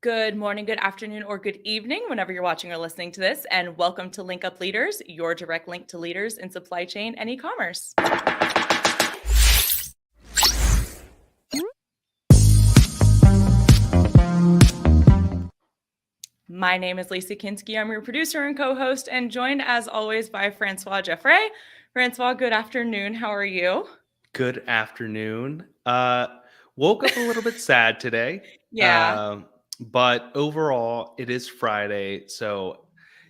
Good morning, good afternoon, or good evening, whenever you're watching or listening to this, and welcome to Link Up Leaders, your direct link to leaders in supply chain and e-commerce. My name is Lisa Kinski. I'm your producer and co-host, and joined as always by Francois Jeffrey. Francois, good afternoon. How are you? Good afternoon. Woke up a little bit sad today, Yeah. but overall, it is Friday, so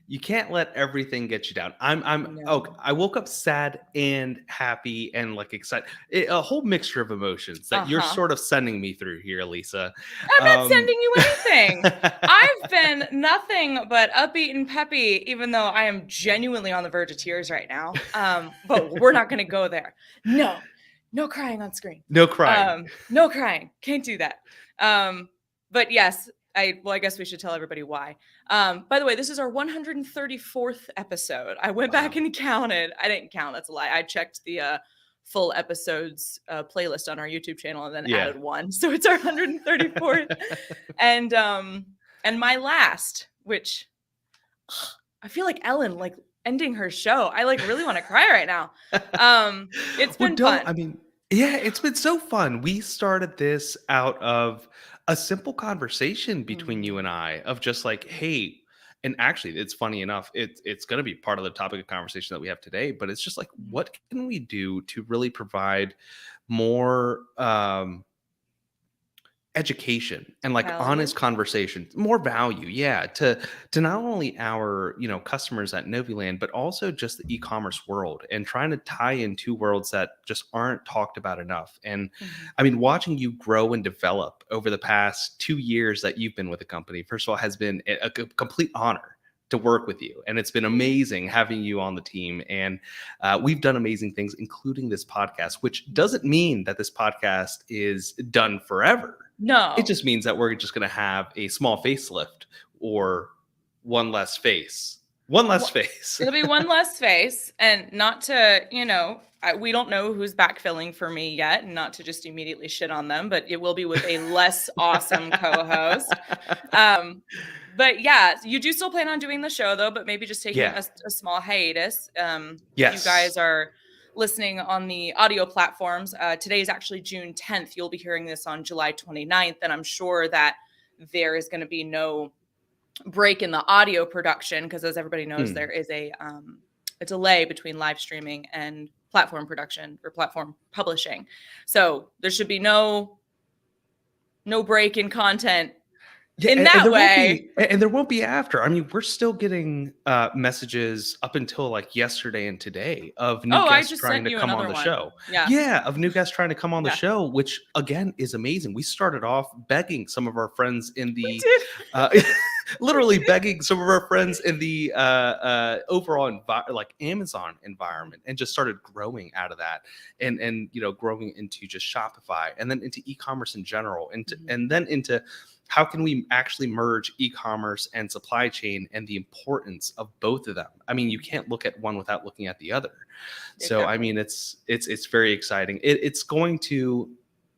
you can't let everything get you down. No. I woke up sad and happy and like excited, a whole mixture of emotions that you're Uh-huh. sort of sending me through here, Lisa. I'm not Um, sending you anything. I've been nothing but upbeat and peppy, even though I am genuinely on the verge of tears right now. But we're not going to go there. No crying on screen. no crying. No crying. Can't do that. But yes, I guess we should tell everybody why. By the way, this is our 134th episode. I went back Wow. and counted. I didn't count. That's a lie. I checked the full episodes playlist on our YouTube channel and then Yeah. added one. So it's our 134th. and my last, which I feel like Ellen like ending her show. I like really want to cry right now. It's been fun. Yeah, it's been so fun. We started this out of a simple conversation between you Mhm. and I of just like, hey, and actually, it's funny enough, it's going to be part of the topic of conversation that we have today, but it's just like, what can we do to really provide more education and like Value. honest conversation, more value, yeah, to not only our customers at Noviland, but also just the e-commerce world, and trying to tie in two worlds that just aren't talked about enough. And Mhm. I mean, watching you grow and develop over the past 2 years that you've been with the company, first of all, has been a complete honor to work with you, and it's been amazing having you on the team. And we've done amazing things, including this podcast, which doesn't mean that this podcast is done forever. It No. just means that we're just going to have a small facelift, or one less face. One less Wha- face. It'll be one less face, and not to, we don't know who's backfilling for me yet, and not to just immediately shit on them, but it will be with a less awesome co-host. But yeah, you do still plan on doing the show though, but maybe just taking Yeah. a small hiatus. If you Yes. guys are listening on the audio platforms, today is actually June 10th. You'll be hearing this on July 29th, and I'm sure that there is going to be no break in the audio production because, as everybody knows, there is a delay between live streaming and platform production or platform publishing. So there should be no break in content Yeah, in that way. and there won't be after. I mean, we're still getting messages up until like yesterday and today of new Oh, I guests just trying sent to you come on another the one. show. Yeah. Yeah, of new guests trying to come on the Yeah. show, which again is amazing. We started off begging some of our friends in We the did. uh, literally begging some of our friends in the overall like Amazon environment, and just started growing out of that, and growing into just Shopify, and then into e-commerce in general, and then into how can we actually merge e-commerce and supply chain, and the importance of both of them. I mean, you can't look at one without looking at the other. So I Exactly. mean, it's very exciting. It's going to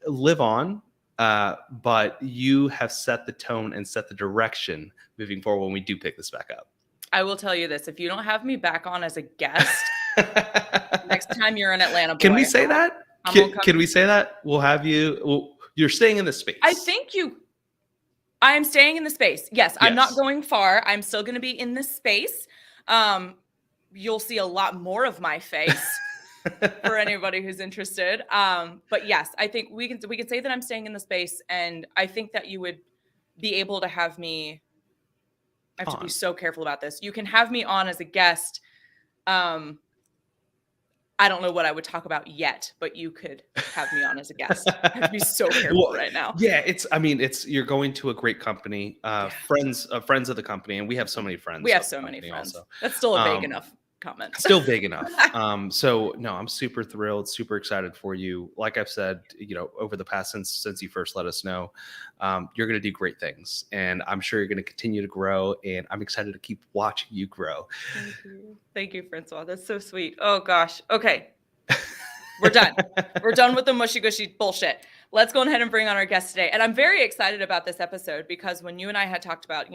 live on, but you have set the tone and set the direction moving forward when we do pick this back up. I will tell you this: if you don't have me back on as a guest next time you're in Atlanta, Can we boy, say that? I'm gonna Can come. we say that? We'll have you. Well, you're staying in the space. I am staying in the space. Yes, I'm not Yes. going far. I'm still going to be in this space. You'll see a lot more of my face for anybody who's interested. But yes, I think we can say that I'm staying in the space, and I think that you would be able to have me. I have to be so careful about this. You can have me on as a guest. I don't know what I would talk about yet, but you could have me on as a guest. I have to be so careful Well, right now. yeah, you're going to a great company, Yeah. friends of the company, and we have so many friends. We have of the so many company friends. also. That's still a vague enough comment. Still big enough. So no, I'm super thrilled, super excited for you. Like I've said, over the past since you first let us know, you're going to do great things, and I'm sure you're going to continue to grow. And I'm excited to keep watching you grow. Thank you, Francois. That's so sweet. Oh gosh. Okay, we're done. We're done with the mushy gushy bullshit. let's go ahead and bring on our guest today. And I'm very excited about this episode because when you and I had talked about,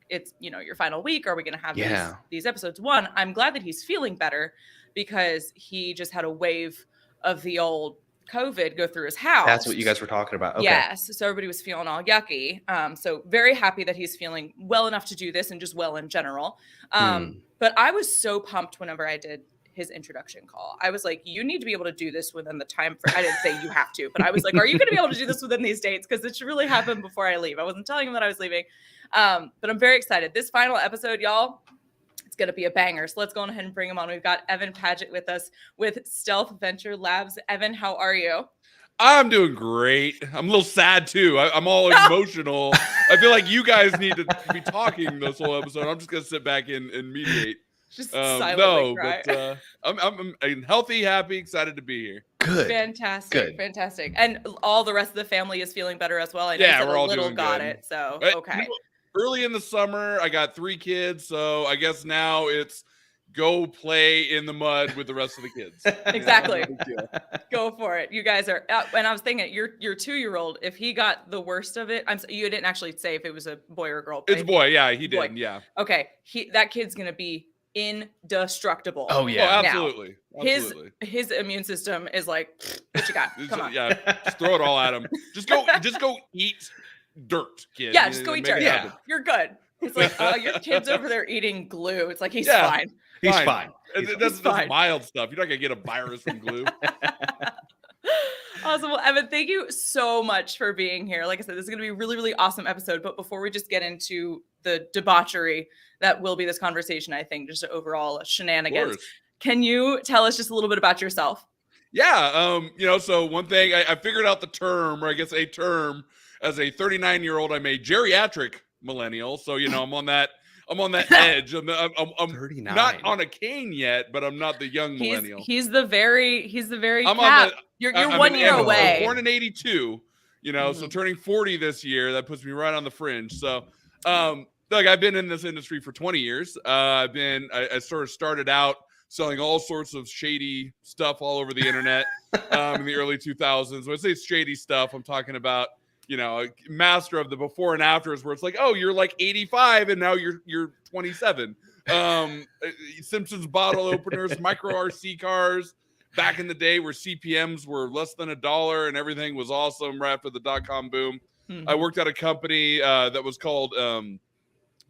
it's, your final week, are we going to have these episodes? One, I'm glad that he's feeling better because he just had a wave of the old COVID go through his house. That's what you guys were talking about. Okay. Yes. So everybody was feeling all yucky. So very happy that he's feeling well enough to do this and just well in general. But I was so pumped whenever I did his introduction call. I was like, you need to be able to do this within the time for, I didn't say you have to, but I was like, are you going to be able to do this within these dates? Because it should really happen before I leave. I wasn't telling him that I was leaving. But I'm very excited. This final episode, y'all, it's going to be a banger. So let's go ahead and bring him on. We've got Evan Padgett with us with Stealth Venture Labs. Evan, how are you? I'm doing great. I'm a little sad too. I'm all emotional. I feel like you guys need to be talking this whole episode. I'm just going to sit back and mediate. Just silently cry. But I'm healthy, happy, excited to be here. Good. Fantastic. Fantastic. And all the rest of the family is feeling better as well. I know we're all little doing got good. it. So, okay. Early in the summer, I got 3 kids. So I guess now it's go play in the mud with the rest of the kids. Exactly. Go for it. You guys are, and I was thinking your 2-year-old, if he got the worst of it, you didn't actually say if it was a boy or a girl. It's a boy. Yeah, he did. Yeah. Okay. That kid's going to be indestructible. Oh yeah, absolutely. His immune system is like, what you got? Come on. Yeah, just throw it all at him. Just go eat dirt, kid. Yeah, just go eat dirt. Yeah, you're good. It's like, your kid's over there eating glue. It's like, he's fine. He's fine. That's mild stuff. You're not gonna get a virus from glue. Awesome. Well, Evan, thank you so much for being here. Like I said, this is going to be a really, really awesome episode. But before we just get into the debauchery that will be this conversation, I think just overall shenanigans, can you tell us just a little bit about yourself? Yeah. So one thing I figured out the term, or I guess a term, as a 39-year-old, I'm a geriatric millennial. So, I'm on that edge. I'm 39. Not on a cane yet, but I'm not the young millennial. He's the very I'm cap. You're 1 year away. I'm born in 82, so turning 40 this year, that puts me right on the fringe. So, look, I've been in this industry for 20 years. I sort of started out selling all sorts of shady stuff all over the internet in the early 2000s. When I say shady stuff, I'm talking about, a master of the before and afters where it's like, oh, you're like 85 and now you're 27. Simpsons bottle openers, micro RC cars. Back in the day where CPMs were less than $1 and everything was awesome right after the dot-com boom. I worked at a company that was called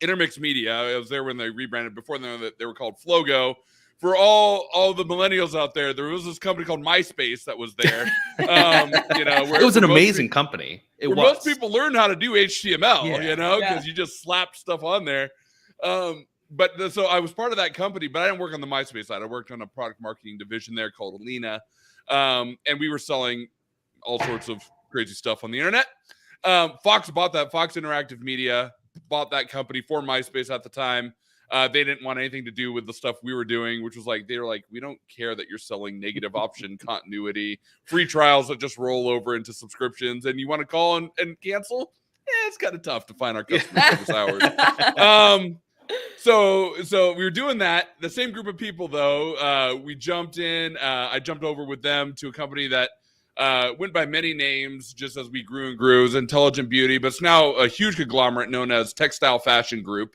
Intermix Media. I was there when they rebranded. Before then, they were called Flogo. For all the millennials out there, there was this company called MySpace that was there. Where it was an amazing company. Most people learned how to do HTML, because you just slapped stuff on there. So I was part of that company, but I didn't work on the MySpace side. I worked on a product marketing division there called Alina. And we were selling all sorts of crazy stuff on the internet. Fox bought that. Fox Interactive Media bought that company for MySpace at the time. They didn't want anything to do with the stuff we were doing, which was like, they were like, we don't care that you're selling negative option continuity, free trials that just roll over into subscriptions, and you want to call and cancel? It's kind of tough to find our customer service hours. So we were doing that. The same group of people, though, we jumped in. I jumped over with them to a company that went by many names just as we grew and grew. It was Intelligent Beauty, but it's now a huge conglomerate known as Techstyle Fashion Group.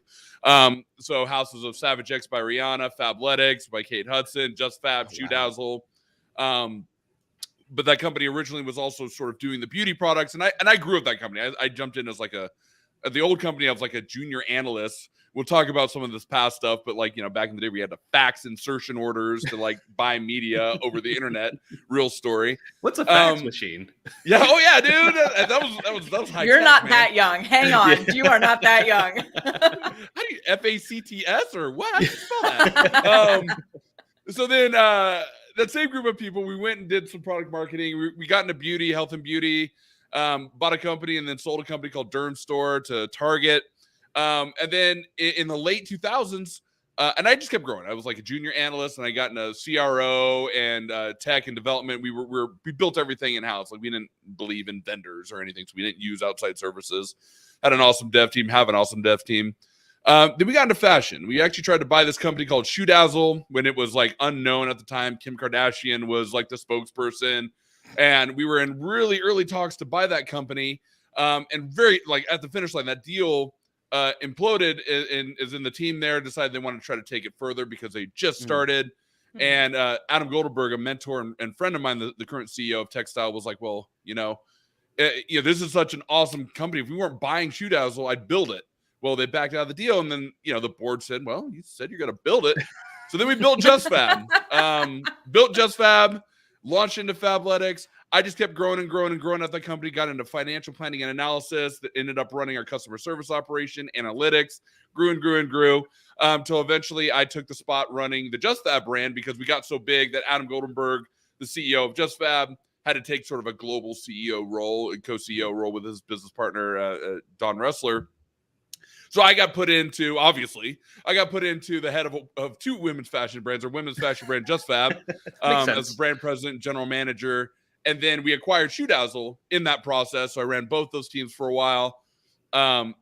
So houses of Savage X by Rihanna, Fabletics by Kate Hudson, JustFab, ShoeDazzle. But that company originally was also sort of doing the beauty products, and I grew up that company. I jumped in as at the old company, I was like a junior analyst. We'll talk about some of this past stuff, but back in the day, we had to fax insertion orders to buy media over the internet. Real story. What's a fax machine? Yeah. Oh yeah, dude. That was high. You're tech, not man. That young. Hang on. You are not that young. How do you FACTS or what? How do you spell that? So then that same group of people, we went and did some product marketing. We got into beauty, health and beauty. Bought a company and then sold a company called Derm Store to Target. And then in the late 2000s, and I just kept growing. I was like a junior analyst, and I got into CRO and tech and development. We built everything in house. We didn't believe in vendors or anything, so we didn't use outside services. Had an awesome dev team. Have an awesome dev team. Then we got into fashion. We actually tried to buy this company called ShoeDazzle when it was unknown at the time. Kim Kardashian was the spokesperson. And we were in really early talks to buy that company. And very like at the finish line, that deal imploded and is in the team there, decided they want to try to take it further because they just started. And Adam Goldberg, a mentor and friend of mine, the current CEO of Techstyle, was like, well, this is such an awesome company. If we weren't buying ShoeDazzle, I'd build it. Well, they backed out of the deal. And then, the board said, well, you said you're going to build it. So then we built JustFab, launched into Fabletics. I just kept growing and growing and growing at the company, got into financial planning and analysis, that ended up running our customer service operation, analytics, grew and grew and grew, till eventually I took the spot running the JustFab brand because we got so big that Adam Goldenberg, the CEO of JustFab, had to take sort of a global CEO role and co-CEO role with his business partner, Don Ressler. So I got put into the head of two women's fashion brands, or women's fashion brand JustFab, as the brand president and general manager. And then we acquired ShoeDazzle in that process. So I ran both those teams for a while.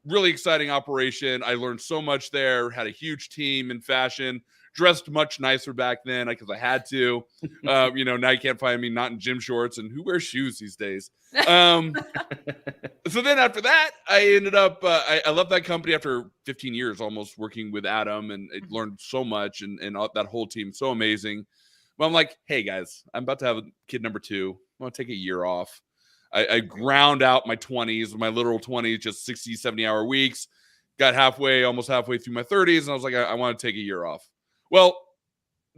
Really exciting operation. I learned so much there, had a huge team in fashion, dressed much nicer back then because I had to. Now you can't find me not in gym shorts, and who wears shoes these days? So then after that, I ended up, I left that company after 15 years almost working with Adam, and I learned so much, and that whole team, so amazing. But I'm like, hey guys, I'm about to have a kid number 2. I'm going to take a year off. I ground out my 20s, my literal 20s, just 60, 70-hour weeks. Got almost halfway through my 30s, and I was like, I want to take a year off. Well,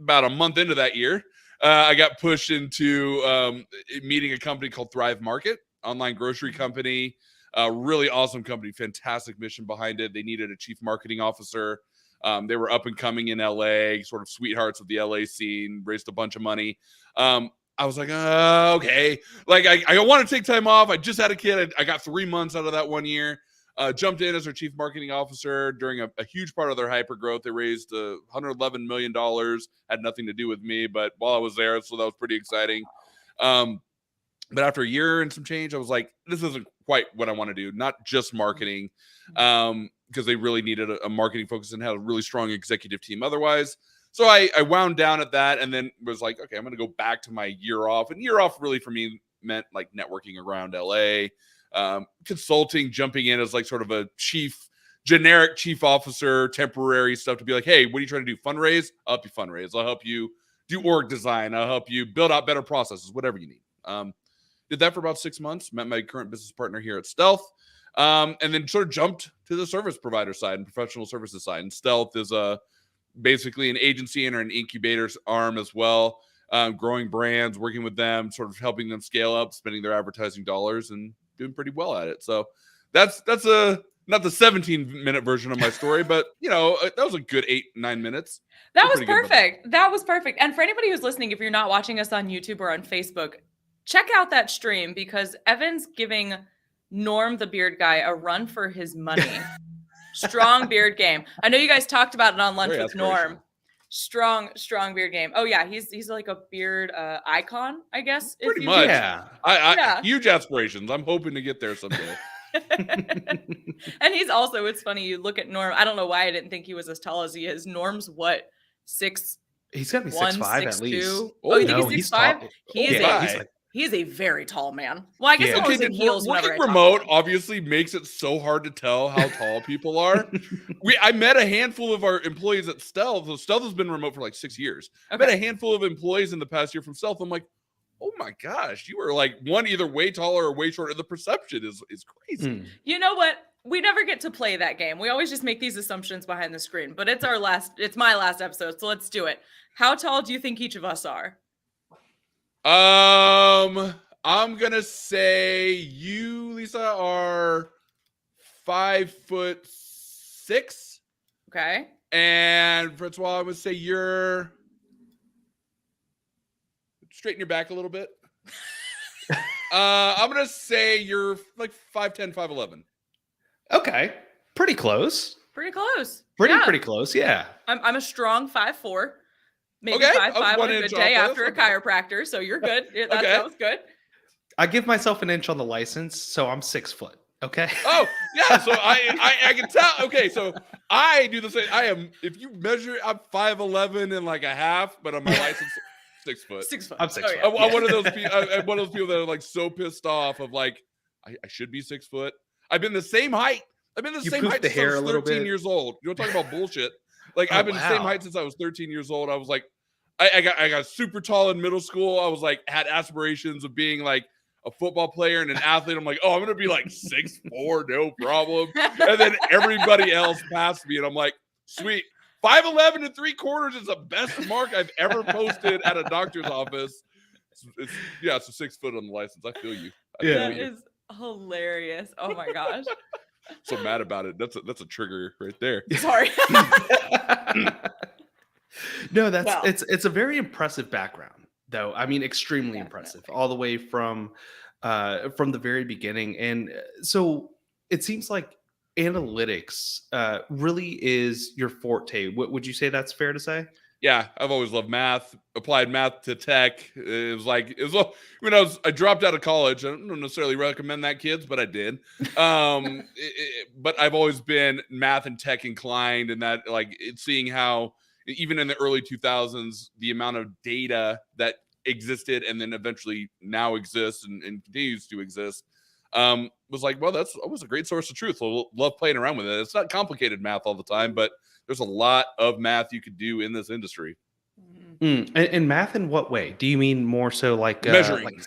about a month into that year, I got pushed into meeting a company called Thrive Market, online grocery company, really awesome company, fantastic mission behind it. They needed a chief marketing officer. They were up and coming in LA, sort of sweethearts of the LA scene, raised a bunch of money. I was like, okay. Like, I want to take time off. I just had a kid. I got 3 months out of that 1 year. Jumped in as their chief marketing officer during a huge part of their hyper growth. They raised $111 million. Had nothing to do with me, but while I was there, so that was pretty exciting. But after a year and some change, I was like, this isn't quite what I want to do. Not just marketing, because they really needed a marketing focus and had a really strong executive team otherwise. So I wound down at that, and then was like, okay, I'm going to go back to my year off. And year off really for me meant like networking around LA, consulting, jumping in as like sort of a generic chief officer, temporary stuff to be like, hey, what are you trying to do? Fundraise? I'll help you fundraise. I'll help you do org design. I'll help you build out better processes, whatever you need. Did that for about 6 months, met my current business partner here at Stealth, and then sort of jumped to the service provider side and professional services side. And Stealth is basically an agency and an incubator's arm as well, growing brands, working with them, sort of helping them scale up, spending their advertising dollars, and doing pretty well at it. So that's not the 17-minute version of my story, but that was a good 8-9 minutes. That was perfect. That was perfect. And for anybody who's listening, if you're not watching us on YouTube or on Facebook, check out that stream because Evan's giving Norm the beard guy a run for his money. Strong beard game. I know you guys talked about it on lunch with Norm. Strong beard game. Oh yeah, he's like a beard icon, I guess. Pretty much. Yeah. I huge aspirations. I'm hoping to get there someday. And he's also, it's funny, you look at Norm. I don't know why I didn't think he was as tall as he is. Norm's what, 6'1", He's got to be 6'5" at least. Oh, you think he's 6'5"? He is a very tall man. Well, I guess he was in heels. Working remote obviously makes it so hard to tell how tall people are. I met a handful of our employees at Stealth. So Stealth has been remote for like 6 years. Okay. I met a handful of employees in the past year from Stealth. I'm like, oh my gosh, you are like one either way taller or way shorter. The perception is crazy. You know what? We never get to play that game. We always just make these assumptions behind the screen. But it's my last episode, so let's do it. How tall do you think each of us are? I'm gonna say you, Lisa, are 5'6". Okay. And Francois, I would say you're straighten your back a little bit. I'm gonna say you're like 5'10", 5'11". Okay. Pretty close. Pretty close. Pretty close, yeah. I'm a strong 5'4". Maybe 5'5" on a good day after a chiropractor, so you're good. That was good. I give myself an inch on the license, so I'm 6 foot. Okay. Oh yeah, so I can tell. Okay, so I do the same. If you measure, I'm 5'11" and like a half, but on my license, 6 foot. 6 foot. I'm 6 foot. I'm one of those people. I'm one of those people that are like so pissed off of like, I should be 6 foot. I've been the same height. I've been the same height since I was 13 years old. You want to talk about bullshit? Like I've been the same height since I was 13 years old. I was like, I got super tall in middle school. I was like, had aspirations of being like a football player and an athlete. I'm like, oh, I'm gonna be like 6'4", no problem. And then everybody else passed me, and I'm like, sweet. 5'11" and 3/4 is the best mark I've ever posted at a doctor's office. It's a 6 foot on the license. I feel you. That is hilarious. Oh my gosh. So mad about it. That's a trigger right there. Sorry. No, it's a very impressive background, though. I mean, extremely impressive, all the way from the very beginning. And so it seems like analytics really is your forte. Would you say that's fair to say? Yeah, I've always loved math, applied math to tech. It was when I dropped out of college. I don't necessarily recommend that, kids, but I did. But I've always been math and tech inclined, and that seeing how even in the early 2000s, the amount of data that existed and then eventually now exists and continues to exist was like, well, that was a great source of truth. So love playing around with it. It's not complicated math all the time, but there's a lot of math you could do in this industry. And math in what way? Do you mean more so like measuring?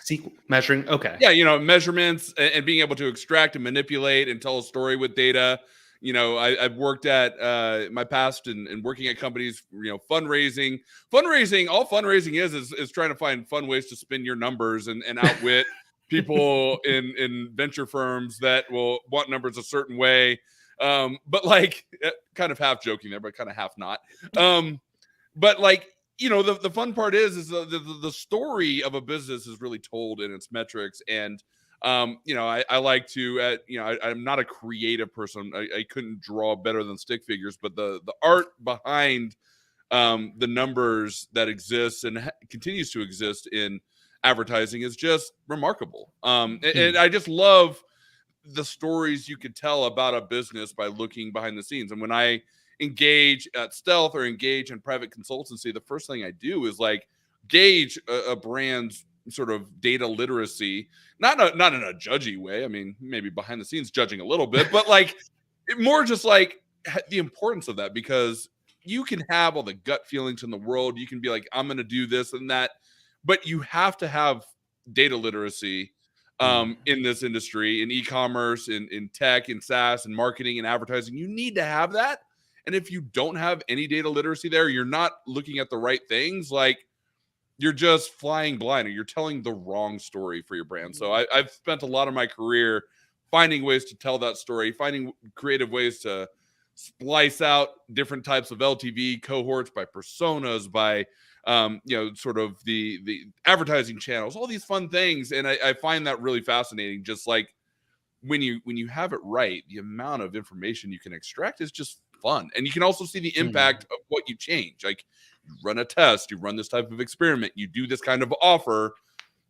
Measuring? Okay. Yeah, measurements and being able to extract and manipulate and tell a story with data. I've worked at my past and working at companies, fundraising. All fundraising is trying to find fun ways to spin your numbers and outwit people in venture firms that will want numbers a certain way. But kind of half joking there, but kind of half not. But the fun part is the story of a business is really told in its metrics. And I like to I'm not a creative person. I couldn't draw better than stick figures, but the art behind the numbers that exist and continues to exist in advertising is just remarkable. And I just love the stories you could tell about a business by looking behind the scenes. And when I engage at Stealth or engage in private consultancy, the first thing I do is gauge a brand's sort of data literacy, not in a judgy way. I mean, maybe behind the scenes judging a little bit, but more just the importance of that, because you can have all the gut feelings in the world. You can be like, I'm going to do this and that, but you have to have data literacy in this industry, in e-commerce, in tech, in SaaS, and marketing and advertising. You need to have that. And if you don't have any data literacy there, you're not looking at the right things. You're just flying blind, or you're telling the wrong story for your brand. So I've spent a lot of my career finding ways to tell that story, finding creative ways to splice out different types of LTV cohorts by personas, by sort of the advertising channels, all these fun things. And I find that really fascinating. Just when you have it right, the amount of information you can extract is just fun. And you can also see the impact of what you change. You run a test, you run this type of experiment, you do this kind of offer,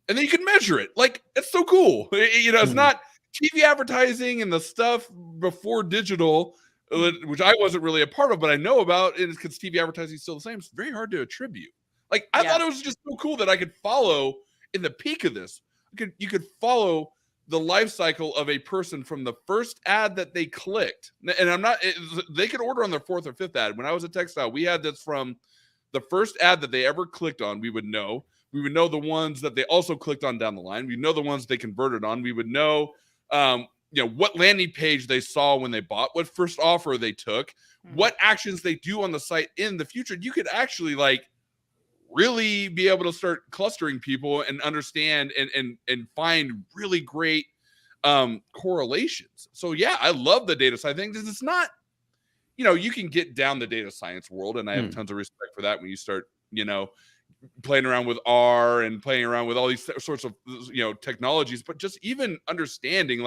and then you can measure it. It's so cool. It's not TV advertising and the stuff before digital, which I wasn't really a part of, but I know about, and it's because TV advertising is still the same. It's very hard to attribute. I thought it was just so cool that I could follow in the peak of this. You could follow the life cycle of a person from the first ad that they clicked. And they could order on their fourth or fifth ad. When I was at Techstyle, we had this from the first ad that they ever clicked on. We would know the ones that they also clicked on down the line. We know the ones they converted on. We would know, what landing page they saw when they bought, what first offer they took, what actions they do on the site in the future. You could actually really be able to start clustering people and understand and find really great correlations. So yeah, I love the data side thing, because it's not, you can get down the data science world, and I have tons of respect for that when you start, playing around with R and playing around with all these sorts of, technologies, but just even understanding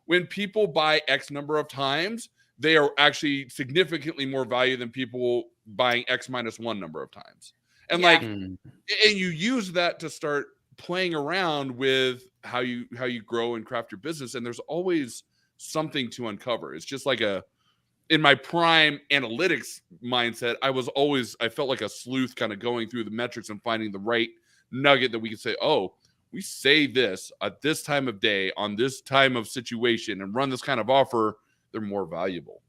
when people buy X number of times, they are actually significantly more value than people buying X minus one number of times. And and you use that to start playing around with how you grow and craft your business. And there's always something to uncover. It's just like a in my prime analytics mindset, I felt like a sleuth kind of going through the metrics and finding the right nugget that we could say, oh, we say this at this time of day on this time of situation and run this kind of offer, they're more valuable.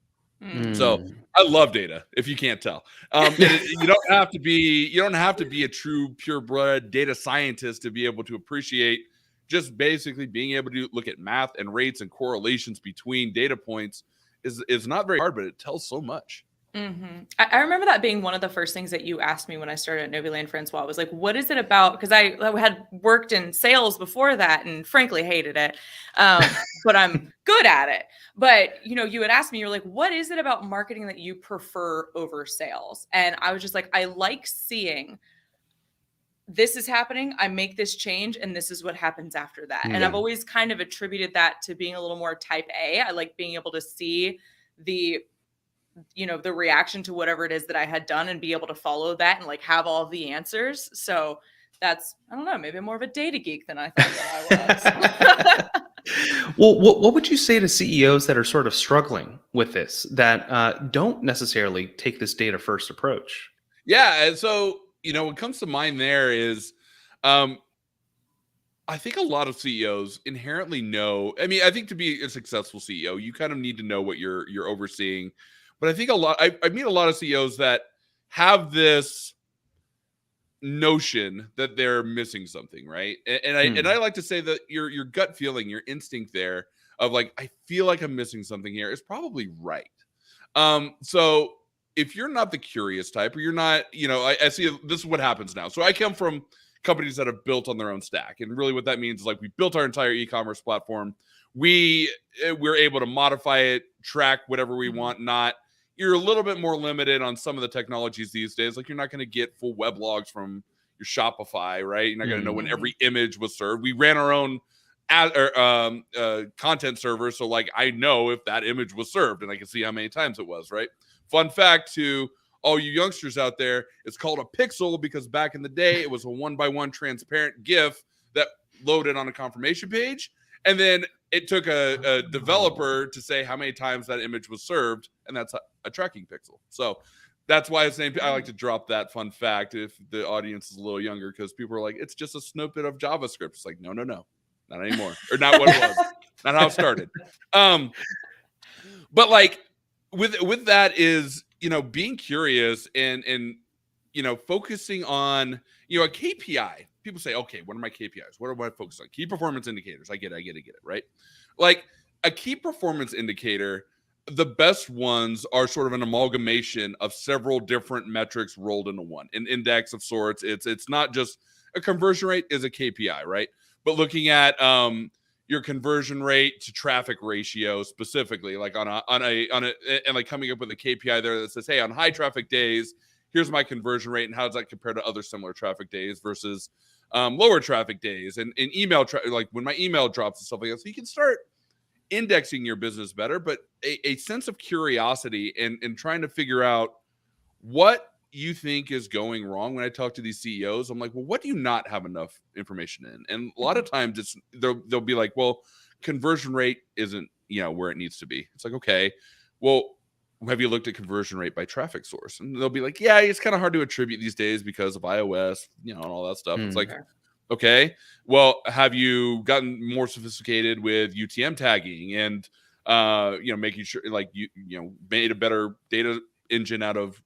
So I love data, if you can't tell. You don't have to be a true purebred data scientist to be able to appreciate just basically being able to look at math and rates and correlations between data points is not very hard, but it tells so much. I remember that being one of the first things that you asked me when I started at Noviland Francois was like, what is it about? Because I had worked in sales before that and frankly hated it, but I'm good at it. But, you had asked me, you're like, what is it about marketing that you prefer over sales? And I was just like, I like seeing this is happening. I make this change and this is what happens after that. And I've always kind of attributed that to being a little more type A. I like being able to see the reaction to whatever it is that I had done and be able to follow that and like have all the answers. So that's, I don't know, maybe more of a data geek than I thought that I was. Well, what would you say to CEOs that are sort of struggling with this, that don't necessarily take this data first approach? Yeah. And so, what comes to mind there is, I think a lot of CEOs inherently know, I think to be a successful CEO, you kind of need to know what you're overseeing. But I think I meet a lot of CEOs that have this notion that they're missing something, right? And I like to say that your gut feeling, your instinct there of like, I feel like I'm missing something here is probably right. So if you're not the curious type, or you're not, I see this is what happens now. So I come from companies that have built on their own stack. And really what that means is like we built our entire e-commerce platform. We're able to modify it, track whatever we want, you're a little bit more limited on some of the technologies these days. Like you're not going to get full weblogs from your Shopify, right? You're not going to know when every image was served. We ran our own content server. So like, I know if that image was served and I can see how many times it was, right? Fun fact to all you youngsters out there, it's called a pixel because back in the day, it was a 1x1 transparent GIF that loaded on a confirmation page. And then it took a developer to say how many times that image was served, and that's a tracking pixel. So that's why it's named. I like to drop that fun fact if the audience is a little younger, because people are like, it's just a snippet of JavaScript. It's like, no, not anymore, or not what it was, not how it started. But like with that is being curious and focusing on a KPI. People say, okay, what are my KPIs? What do I focus on? Key performance indicators. I get it, right? Like a key performance indicator, the best ones are sort of an amalgamation of several different metrics rolled into one, an index of sorts. It's not just a conversion rate is a KPI, right? But looking at your conversion rate to traffic ratio specifically, like on a and like coming up with a KPI there that says, hey, on high traffic days, here's my conversion rate, and how does that compare to other similar traffic days versus lower traffic days, and email like when my email drops and stuff like that. So you can start indexing your business better, but a sense of curiosity and trying to figure out what you think is going wrong. When I talk to these CEOs, I'm like, well, what do you not have enough information in? And a lot of times they'll be like, well, conversion rate isn't where it needs to be. It's like, okay, well, have you looked at conversion rate by traffic source? And they'll be like, yeah, it's kind of hard to attribute these days because of iOS, and all that stuff. It's like, okay, well, have you gotten more sophisticated with UTM tagging and making sure like you made a better data engine out of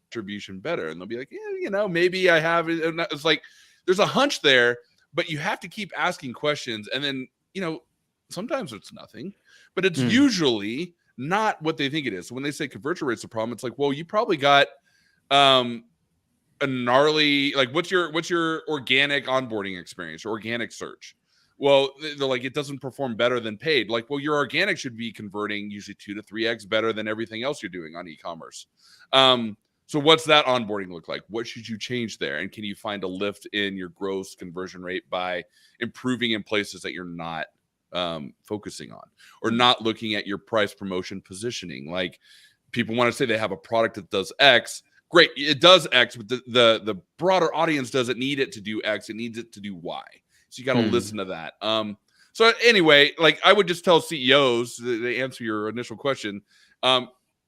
attribution better? And they'll be like, yeah, maybe I have it. And it's like there's a hunch there, but you have to keep asking questions, and then sometimes it's nothing, but it's usually not what they think it is. So when they say conversion rate's a problem, it's like, well, you probably got a gnarly, like what's your organic onboarding experience, or organic search? Well, they're like, it doesn't perform better than paid. Like, well, your organic should be converting usually 2 to 3x better than everything else you're doing on e-commerce. So what's that onboarding look like? What should you change there? And can you find a lift in your gross conversion rate by improving in places that you're not focusing on, or not looking at your price promotion positioning? Like, people want to say they have a product that does X. Great, it does X, but the broader audience doesn't need it to do X. It needs it to do Y. So you got to listen to that. So anyway, like I would just tell CEOs to answer your initial question,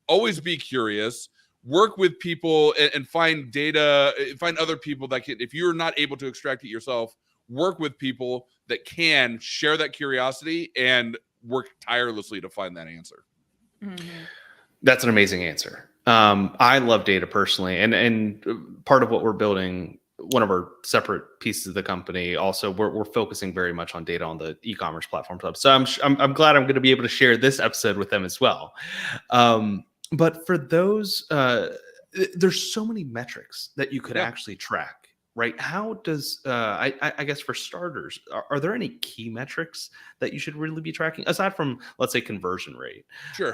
always be curious, work with people and find data, find other people that can, if you're not able to extract it yourself, work with people that can share that curiosity and work tirelessly to find that answer. Mm-hmm. That's an amazing answer. I love data personally, and part of what we're building, one of our separate pieces of the company, also we're focusing very much on data on the e-commerce platform. So I'm glad I'm going to be able to share this episode with them as well. But for those, there's so many metrics that you could actually track. Right? How does I guess for starters, are there any key metrics that you should really be tracking aside from, let's say, conversion rate? Sure.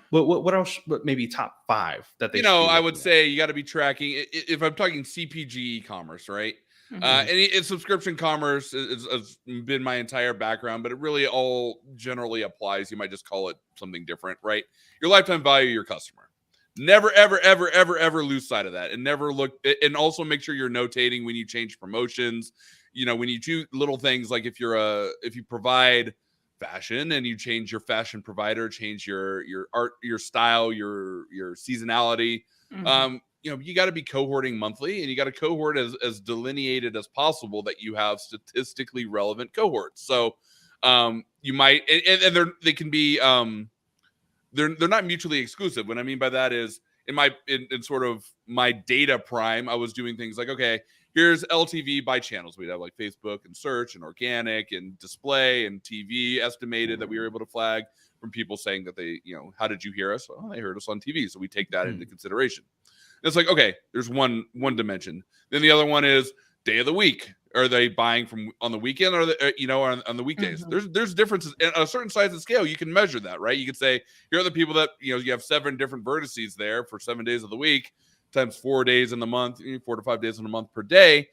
What else? What maybe top 5 that they? I would say you got to be tracking. If I'm talking CPG e-commerce, right? Mm-hmm. And subscription commerce has been my entire background, but it really all generally applies. You might just call it something different, right? Your lifetime value of your customer. Never, ever, ever, ever, ever lose sight of that, and never look. And also make sure you're notating when you change promotions. When you do little things like if you provide fashion and you change your fashion provider, change your art, your style, your seasonality. Mm-hmm. You got to be cohorting monthly, and you got to cohort as delineated as possible that you have statistically relevant cohorts. So you might, and they can be. They're not mutually exclusive. What I mean by that is in sort of my data prime, I was doing things like, okay, here's LTV by channels. We'd have like Facebook and search and organic and display and TV estimated that we were able to flag from people saying that they, how did you hear us? Well, they heard us on TV. So we take that into consideration. And it's like, okay, there's one dimension. Then the other one is day of the week. Are they buying from on the weekend or on the weekdays? Mm-hmm. There's differences at a certain size and scale. You can measure that, right? You could say here are the people that you have 7 different vertices there for 7 days of the week times 4 days in the month, 4 to 5 days in a month per day.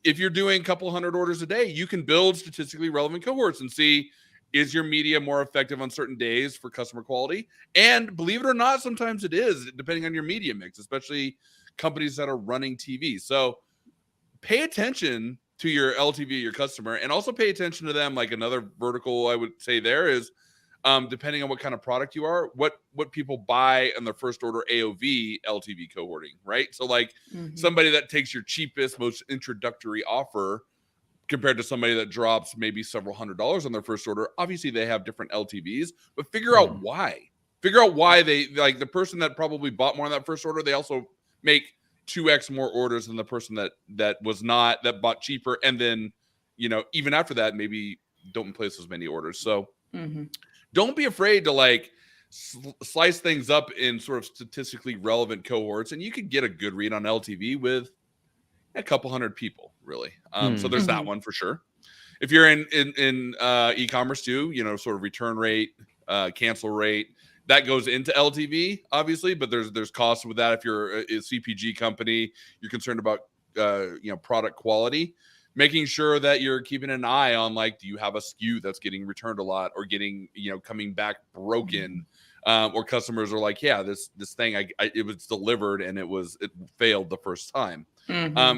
If you're doing a couple hundred orders a day, you can build statistically relevant cohorts and see, is your media more effective on certain days for customer quality? And believe it or not, sometimes it is, depending on your media mix, especially companies that are running TV. So pay attention to your LTV, your customer, and also pay attention to them. Like another vertical I would say there is, depending on what kind of product you are, what people buy in their first order AOV LTV cohorting, right? So like somebody that takes your cheapest, most introductory offer compared to somebody that drops maybe several $100s on their first order, obviously they have different LTVs, but figure out why. Figure out why they, like the person that probably bought more on that first order, they also make 2x more orders than the person that bought cheaper, and then even after that maybe don't place as many orders. So don't be afraid to like slice things up in sort of statistically relevant cohorts, and you could get a good read on LTV with a couple hundred people, really. So there's that one for sure. If you're in e-commerce too, sort of return rate, cancel rate, that goes into LTV, obviously, but there's costs with that. If you're a CPG company, you're concerned about product quality, making sure that you're keeping an eye on, like, do you have a SKU that's getting returned a lot or getting coming back broken, or customers are like, yeah, this thing it was delivered and it failed the first time,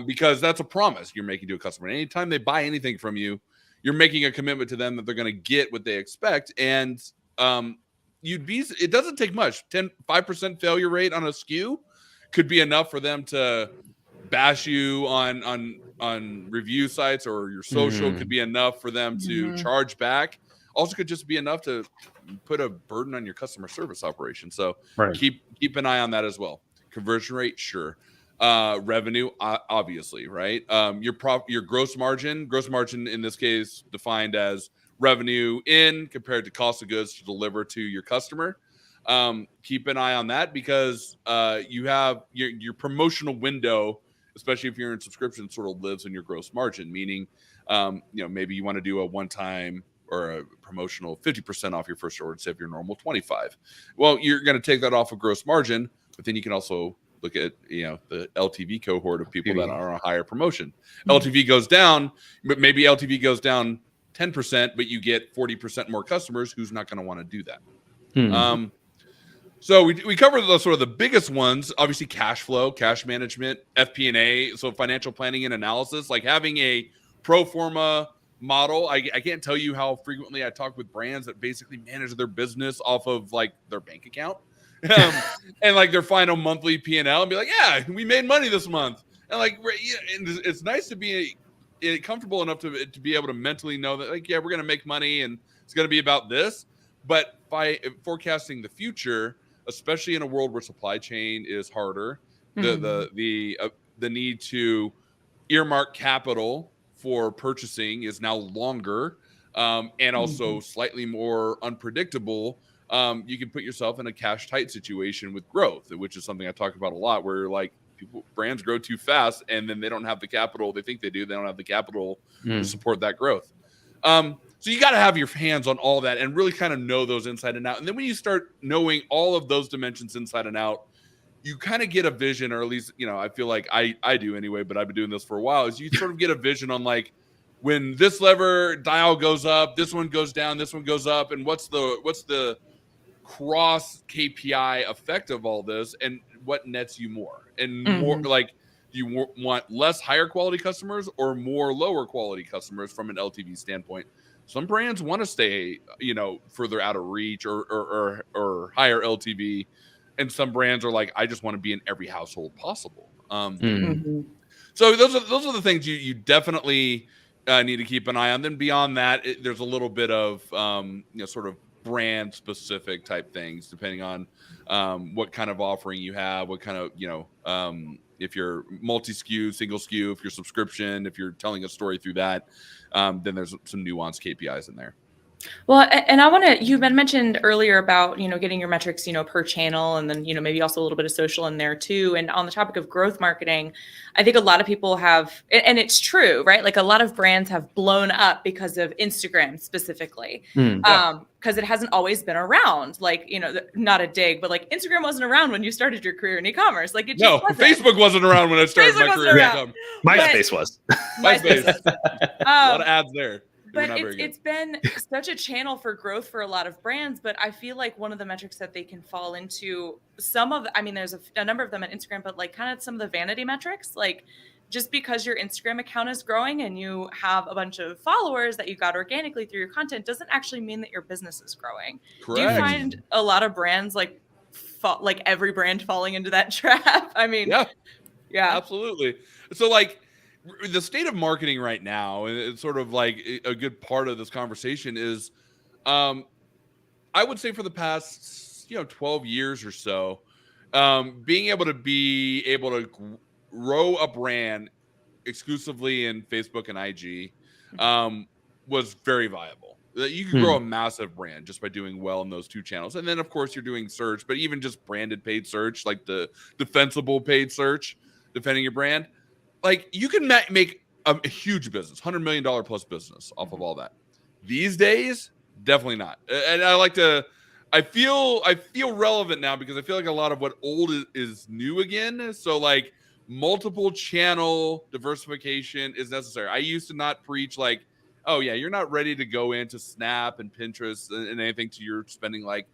because that's a promise you're making to a customer. Anytime they buy anything from you, you're making a commitment to them that they're going to get what they expect, and it doesn't take much. 5% failure rate on a SKU could be enough for them to bash you on review sites, or your social could be enough for them to charge back. Also could just be enough to put a burden on your customer service operation. So keep an eye on that as well. Conversion rate, sure. Revenue, obviously, right? Your gross margin in this case defined as revenue in compared to cost of goods to deliver to your customer. Keep an eye on that, because you have your promotional window, especially if you're in subscription, sort of lives in your gross margin, meaning maybe you want to do a one-time or a promotional 50% off your first order instead of your normal 25. Well, you're going to take that off of gross margin, but then you can also look at the LTV cohort of people that are on a higher promotion. LTV goes down, but maybe LTV goes down 10%, but you get 40% more customers. Who's not going to want to do that? So we covered the biggest ones. Obviously, cash flow, cash management, FP&A, so financial planning and analysis, like having a pro forma model. I can't tell you how frequently I talk with brands that basically manage their business off of like their bank account and like their final monthly P&L and be like, yeah, we made money this month. And like, and it's nice to be comfortable enough to be able to mentally know that like, yeah, we're going to make money and it's going to be about this. But by forecasting the future, especially in a world where supply chain is harder, the need to earmark capital for purchasing is now longer and also slightly more unpredictable. You can put yourself in a cash tight situation with growth, which is something I talk about a lot, where like brands grow too fast and then they don't have the capital. They think they do. They don't have the capital to support that growth. So you got to have your hands on all that and really kind of know those inside and out. And then when you start knowing all of those dimensions inside and out, you kind of get a vision, or at least, you know, I feel like I do anyway, but I've been doing this for a while, is you sort of get a vision on like when this lever dial goes up, this one goes down, this one goes up, and what's the cross KPI effect of all this, and what nets you more and more. Like, do you want less higher quality customers or more lower quality customers from an LTV standpoint? Some brands want to stay, you know, further out of reach or higher LTV. And some brands are like, I just want to be in every household possible. So those are the things you definitely need to keep an eye on. Then beyond that, there's a little bit of you know, sort of brand specific type things, depending on what kind of offering you have, what kind of, you know, if you're multi-SKU, single SKU, if you're subscription, if you're telling a story through that, then there's some nuanced KPIs in there. Well, and I want to, you had mentioned earlier about, you know, getting your metrics, you know, per channel, and then, you know, maybe also a little bit of social in there too. And on the topic of growth marketing, I think a lot of people have, and it's true, right? Like a lot of brands have blown up because of Instagram specifically, because it hasn't always been around. Like, you know, not a dig, but like Instagram wasn't around when you started your career in e-commerce. Like it just wasn't. Facebook wasn't around when I started my career in e-commerce. MySpace was. MySpace. A lot of ads there. But it's been such a channel for growth for a lot of brands. But I feel like one of the metrics that they can fall into, there's a number of them on Instagram, but like kind of some of the vanity metrics, like just because your Instagram account is growing and you have a bunch of followers that you got organically through your content doesn't actually mean that your business is growing. Correct. Do you find a lot of brands like every brand falling into that trap? I mean, yeah, absolutely. So like, the state of marketing right now, and it's sort of like a good part of this conversation is, I would say for the past, 12 years or so, being able to grow a brand exclusively in Facebook and IG, was very viable. You can grow a massive brand just by doing well in those two channels. And then of course you're doing search, but even just branded paid search, like the defensible paid search, defending your brand, like you can make a huge business, $100 million plus business off of all that. These days, definitely not. And I feel relevant now because I feel like a lot of what old is new again. So like multiple channel diversification is necessary. I used to not preach like, oh yeah, you're not ready to go into Snap and Pinterest and anything to you're spending like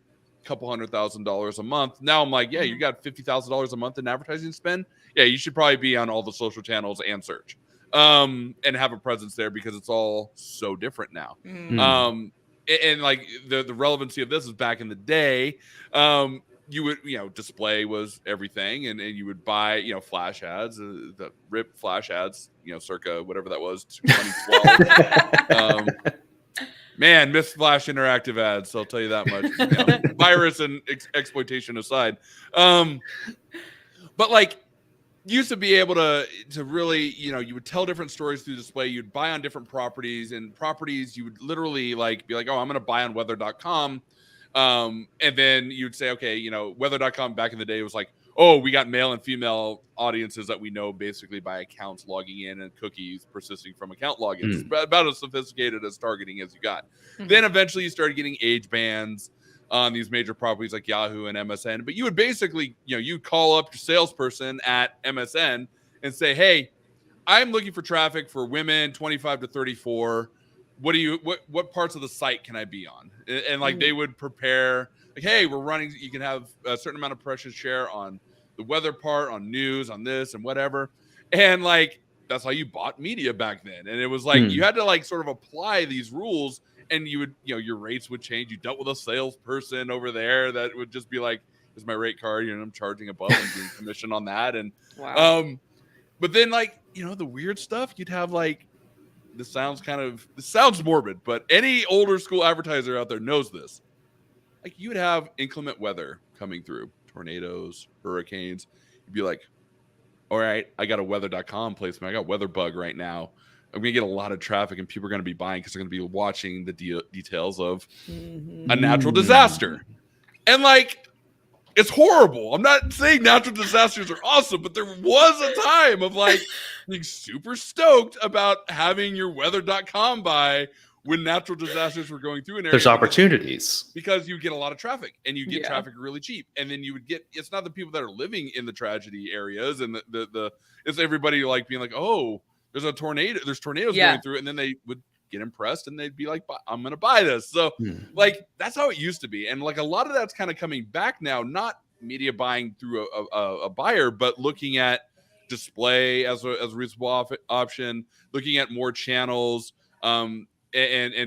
a couple $100,000 a month. Now I'm like, yeah, you got $50,000 a month in advertising spend. Yeah, you should probably be on all the social channels and search, and have a presence there because it's all so different now. And like the relevancy of this is back in the day, you would, display was everything, and you would buy, flash ads, the RIP flash ads, circa whatever that was, 2012. Man, missed Flash interactive ads. So I'll tell you that much. Virus and exploitation aside, but like. Used to be able to really, you would tell different stories through display. You'd buy on different properties, and properties you would literally like be like, oh, I'm going to buy on weather.com. And then you'd say, okay, weather.com back in the day was like, oh, we got male and female audiences that we know basically by accounts logging in and cookies persisting from account logins. About as sophisticated as targeting as you got. Then eventually you started getting age bands on these major properties like Yahoo and MSN. But you would basically, you'd call up your salesperson at MSN and say, hey, I'm looking for traffic for women 25 to 34. What parts of the site can I be on? And like they would prepare, like, hey, we're running, you can have a certain amount of precious share on the weather part, on news, on this and whatever. And like that's how you bought media back then. And it was like you had to like sort of apply these rules, and you would, your rates would change. You dealt with a salesperson over there that would just be like, "Here's my rate card. I'm charging above and getting commission on that." And but then like the weird stuff, you'd have like, this sounds morbid, but any older school advertiser out there knows this. Like, you would have inclement weather coming through, tornadoes, hurricanes. You'd be like, all right, I got a weather.com placement. I got weather bug right now. I'm going to get a lot of traffic, and people are going to be buying because they're going to be watching the details of a natural disaster. And like, it's horrible. I'm not saying natural disasters are awesome, but there was a time of like being super stoked about having your weather.com buy when natural disasters were going through an area. There's opportunities. Because you get a lot of traffic, and you get traffic really cheap. And then you would get, it's not the people that are living in the tragedy areas, and it's everybody like being like, oh, there's tornadoes going through, and then they would get impressed, and they'd be like, I'm going to buy this. So like, that's how it used to be. And like, a lot of that's kind of coming back now, not media buying through a buyer, but looking at display as a reasonable option, looking at more channels, and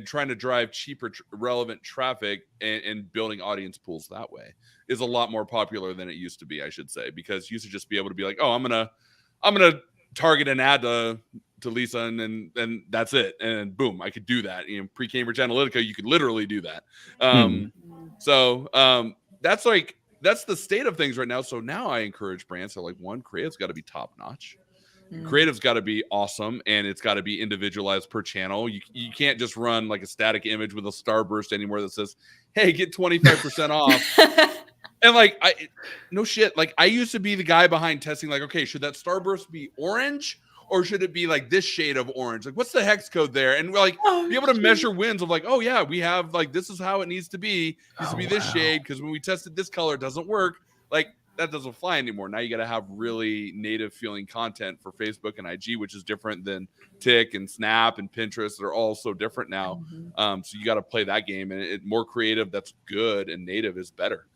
trying to drive cheaper relevant traffic and building audience pools that way is a lot more popular than it used to be, I should say, because you used to just be able to be like, oh, I'm gonna target an ad to Lisa, and that's it, and boom, I could do that. Pre-Cambridge Analytica, you could literally do that. So that's the state of things right now. So now I encourage brands. So like, one, creative's got to be top notch. Creative's got to be awesome, and it's got to be individualized per channel. You can't just run like a static image with a starburst anymore that says, hey, get 25% off. And like, no shit. Like, I used to be the guy behind testing, like, okay, should that starburst be orange, or should it be like this shade of orange? Like, what's the hex code there? And we're like, be able to measure wins of like, oh yeah, we have like, this is how it needs to be. It needs to be this shade, because when we tested this color, it doesn't work. Like, that doesn't fly anymore. Now you got to have really native feeling content for Facebook and IG, which is different than Tik and Snap and Pinterest. They're all so different now. So you got to play that game, and more creative that's good and native is better.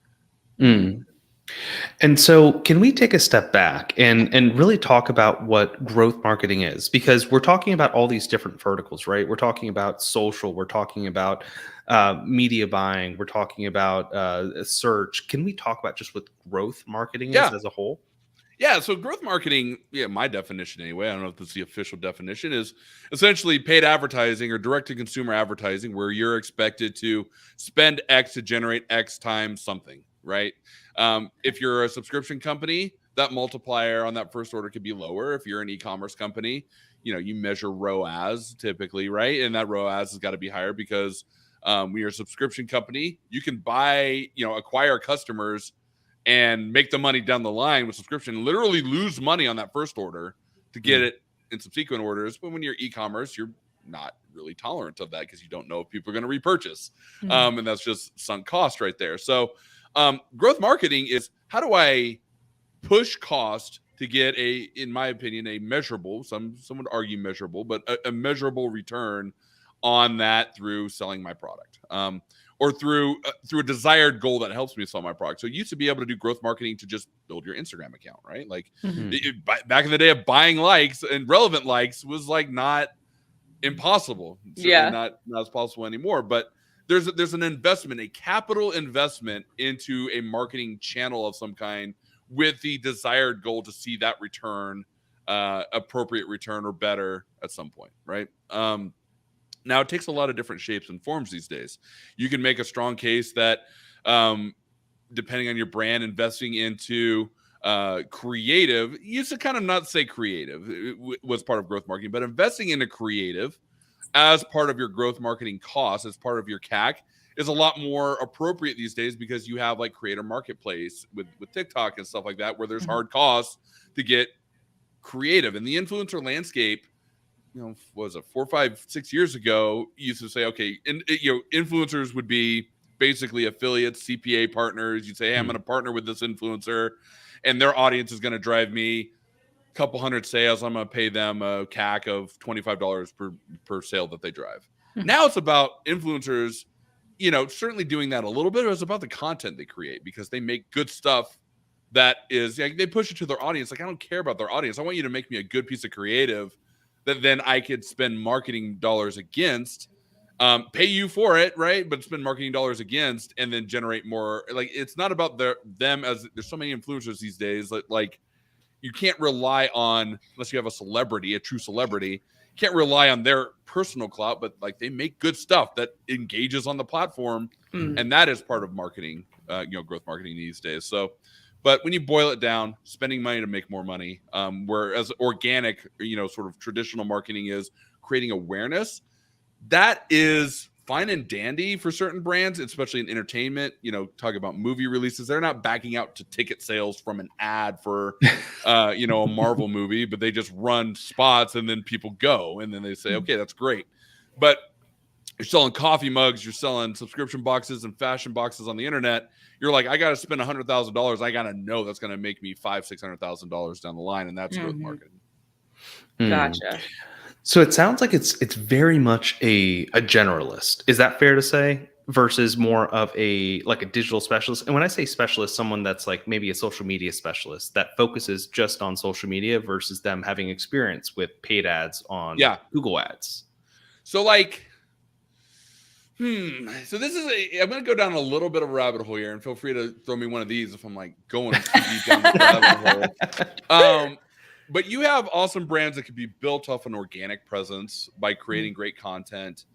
And so can we take a step back and really talk about what growth marketing is? Because we're talking about all these different verticals, right? We're talking about social. We're talking about media buying. We're talking about search. Can we talk about just what growth marketing is as a whole? Yeah, so growth marketing, my definition anyway, I don't know if this is the official definition, is essentially paid advertising or direct-to-consumer advertising, where you're expected to spend X to generate X times something, right? If you're a subscription company, that multiplier on that first order could be lower. If you're an e-commerce company, you measure ROAS typically, right? And that ROAS has got to be higher because when you're a subscription company, you can buy, acquire customers and make the money down the line with subscription, literally lose money on that first order to get it in subsequent orders. But when you're e-commerce, you're not really tolerant of that because you don't know if people are going to repurchase. And that's just sunk cost right there. So growth marketing is, how do I push cost to get in my opinion, a measurable, some would argue measurable, but a measurable return on that through selling my product. Or through a desired goal that helps me sell my product. So you used to be able to do growth marketing to just build your Instagram account, right? Like back in the day of buying likes and relevant likes was like not impossible. Certainly not as possible anymore. But there's an investment, a capital investment into a marketing channel of some kind with the desired goal to see that return, appropriate return or better at some point, right? Now, it takes a lot of different shapes and forms these days. You can make a strong case that, depending on your brand, investing into creative, you used to kind of not say creative was part of growth marketing, but investing into creative as part of your growth marketing cost, as part of your CAC, is a lot more appropriate these days because you have like Creator Marketplace with TikTok and stuff like that, where there's hard costs to get creative. And the influencer landscape, what was it, 4, 5, 6 years ago, you used to say, okay, and influencers would be basically affiliates, CPA partners. You'd say, hey, I'm going to partner with this influencer, and their audience is going to drive me a couple hundred sales. I'm going to pay them a CAC of $25 per sale that they drive. Now it's about influencers, certainly doing that a little bit. It's about the content they create, because they make good stuff that is like, they push it to their audience. Like, I don't care about their audience. I want you to make me a good piece of creative that then I could spend marketing dollars against, pay you for it, right? But spend marketing dollars against, and then generate more. Like, it's not about them, as there's so many influencers these days that, like, you can't rely on, unless you have a celebrity, a true celebrity, you can't rely on their personal clout, but like, they make good stuff that engages on the platform. And that is part of marketing, growth marketing these days. So, but when you boil it down, spending money to make more money, whereas organic, sort of traditional marketing is creating awareness. That is fine and dandy for certain brands, especially in entertainment. Talk about movie releases. They're not backing out to ticket sales from an ad for, a Marvel movie, but they just run spots and then people go. And then they say, okay, that's great. But you're selling coffee mugs, you're selling subscription boxes and fashion boxes on the internet. You're like, I got to spend $100,000. I got to know that's going to make me $500,000-$600,000 down the line. And that's growth marketing. Gotcha. So it sounds like it's very much a generalist. Is that fair to say? Versus more of a digital specialist. And when I say specialist, someone that's like maybe a social media specialist that focuses just on social media versus them having experience with paid ads on Google ads. So so this is I'm going to go down a little bit of a rabbit hole here, and feel free to throw me one of these if I'm like going too deep down the rabbit hole. But you have awesome brands that can be built off an organic presence by creating great content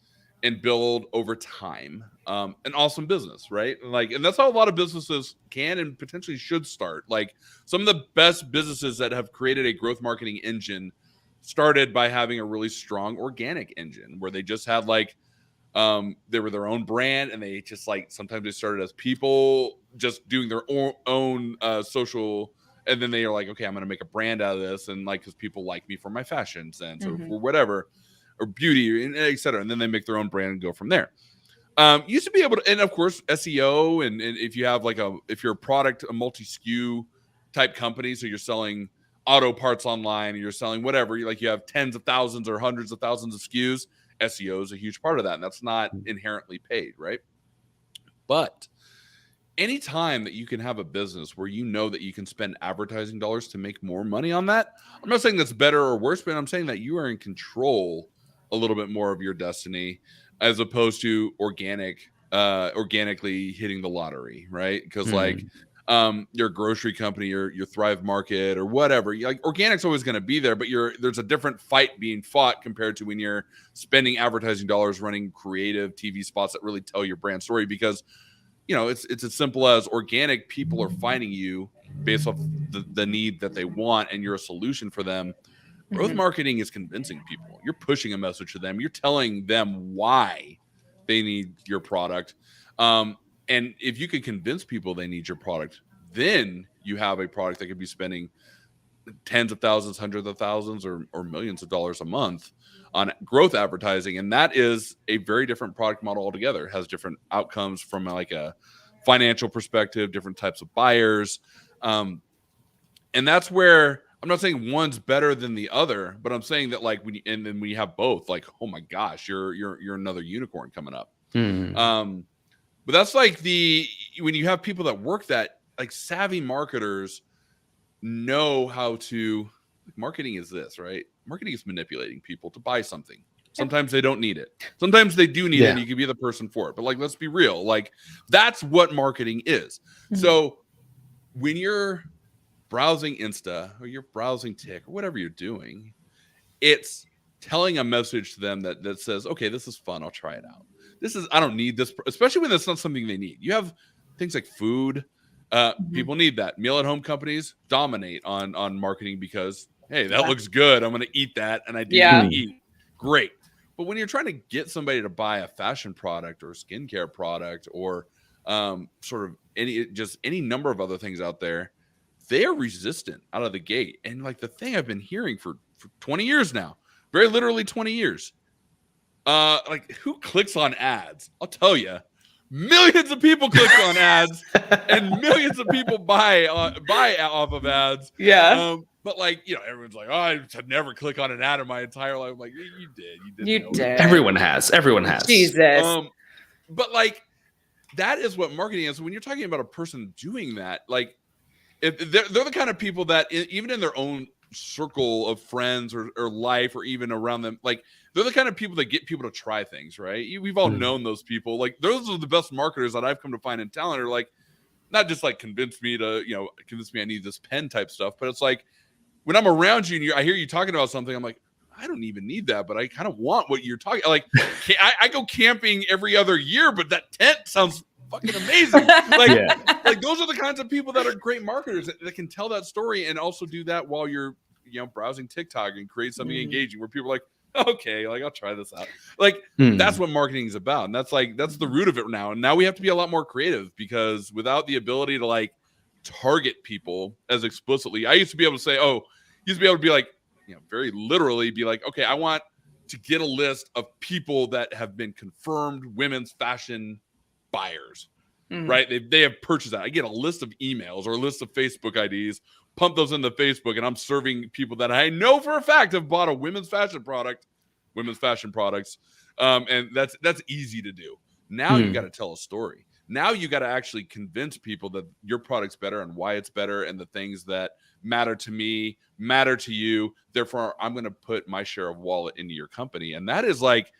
and build over time an awesome business, right? And that's how a lot of businesses can and potentially should start. Like, some of the best businesses that have created a growth marketing engine started by having a really strong organic engine where they just had they were their own brand, and they just sometimes they started as people just doing their own social. And then they are like, okay, I'm going to make a brand out of this. And because people like me for my fashion sense or for whatever, or beauty, and et cetera. And then they make their own brand and go from there. Used to be able to, and of course, SEO. And if you have if you're a multi-SKU type company, so you're selling auto parts online, or you're selling whatever, you have tens of thousands or hundreds of thousands of SKUs, SEO is a huge part of that. And that's not inherently paid, right? But anytime that you can have a business where that you can spend advertising dollars to make more money on that, I'm not saying that's better or worse, but I'm saying that you are in control a little bit more of your destiny, as opposed to organically hitting the lottery, right? Because your grocery company, your Thrive Market or whatever, organic's always going to be there, but there's a different fight being fought compared to when you're spending advertising dollars running creative TV spots that really tell your brand story. Because it's as simple as organic people are finding you based off the need that they want, and you're a solution for them. Growth marketing is convincing people. You're pushing a message to them. You're telling them why they need your product. And if you can convince people they need your product, then you have a product that could be spending tens of thousands, hundreds of thousands, or millions of dollars a month on growth advertising. And that is a very different product model altogether. It has different outcomes from a financial perspective, different types of buyers. And that's where I'm not saying one's better than the other, but I'm saying that when you have both, oh my gosh, you're another unicorn coming up. But that's when you have people that work that, savvy marketers know how to, marketing is this, right? Marketing is manipulating people to buy something. Sometimes they don't need it. Sometimes they do need it, and you can be the person for it. But let's be real. That's what marketing is. So when you're browsing Insta or you're browsing Tik or whatever you're doing, it's telling a message to them that says, okay, this is fun. I'll try it out. I don't need this, especially when it's not something they need. You have things like food. People need that. Meal at home companies dominate on marketing because, hey, that looks good. I'm going to eat that. And I do need to eat. Great. But when you're trying to get somebody to buy a fashion product or a skincare product or sort of any number of other things out there, they are resistant out of the gate. And the thing I've been hearing for 20 years now, very literally 20 years, who clicks on ads? I'll tell you. Millions of people click on ads, and millions of people buy off of ads. Yeah. But everyone's like, oh, I should never click on an ad in my entire life. I'm like, you did. You did. Everyone has. Jesus. But that is what marketing is. When you're talking about a person doing that, they're the kind of people that even in their own circle of friends or life or even around them, like they're the kind of people that get people to try things, right? We've all known those people. Like those are the best marketers that I've come to find in talent, are like not just like convince me I need this pen type stuff, but it's like when I'm around you and I hear you talking about something, I'm like, I don't even need that, but I kind of want what you're talking. Like I go camping every other year, but that tent sounds fucking amazing. Like those are the kinds of people that are great marketers that can tell that story and also do that while you're browsing TikTok and create something engaging where people are like, okay, like I'll try this out. Like that's what marketing is about, and that's the root of it now. And now we have to be a lot more creative, because without the ability to like target people as explicitly, I used to be able to say, be like, very literally be like, okay, I want to get a list of people that have been confirmed women's fashion buyers, right? They have purchased that. I get a list of emails or a list of Facebook IDs, pump those into Facebook, and I'm serving people that I know for a fact have bought a women's fashion products, and that's easy to do. Now you got to tell a story. Now you got to actually convince people that your product's better and why it's better, and the things that matter to me matter to you. Therefore, I'm going to put my share of wallet into your company. And that is like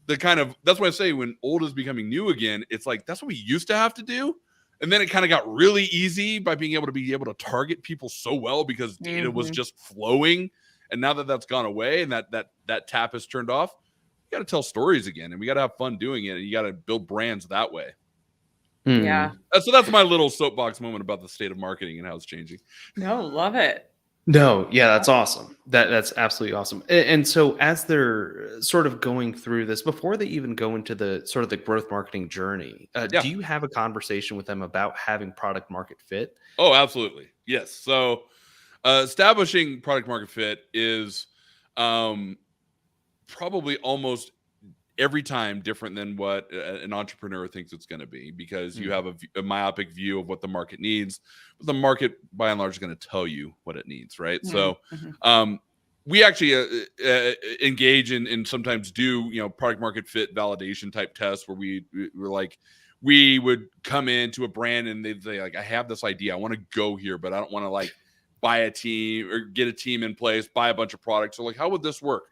that's why I say when old is becoming new again, it's like that's what we used to have to do. And then it kind of got really easy by being able to target people so well because data was just flowing. And now that that's gone away and that tap is turned off, you got to tell stories again, and we got to have fun doing it. And you got to build brands that way. Yeah. So that's my little soapbox moment about the state of marketing and how it's changing. No, love it. No, yeah, that's awesome. That's absolutely awesome. And so as they're sort of going through this, before they even go into the sort of the growth marketing journey, do you have a conversation with them about having product market fit? Oh, absolutely. Yes. So establishing product market fit is probably almost every time different than what an entrepreneur thinks it's going to be, because you have a myopic view of what the market needs, but the market by and large is going to tell you what it needs, right? So we actually engage in and sometimes do product market fit validation type tests where we would come into a brand and they'd say like, I have this idea, I want to go here, but I don't want to like buy a team or get a team in place, buy a bunch of products. So like, how would this work?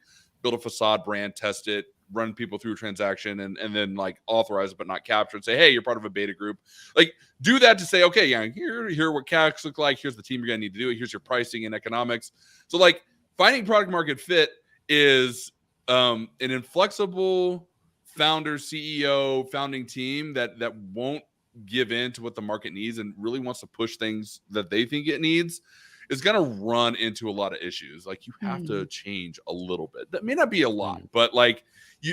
Build a facade brand, test it, run people through a transaction, and then like authorize it but not capture and say, hey, you're part of a beta group. Like do that to say, okay, here what CACs look like, here's the team you're gonna need to do it, here's your pricing and economics. So like finding product market fit is an inflexible founder, CEO, founding team that won't give in to what the market needs and really wants to push things that they think it needs, is going to run into a lot of issues. Like you have to change a little bit. That may not be a lot, but like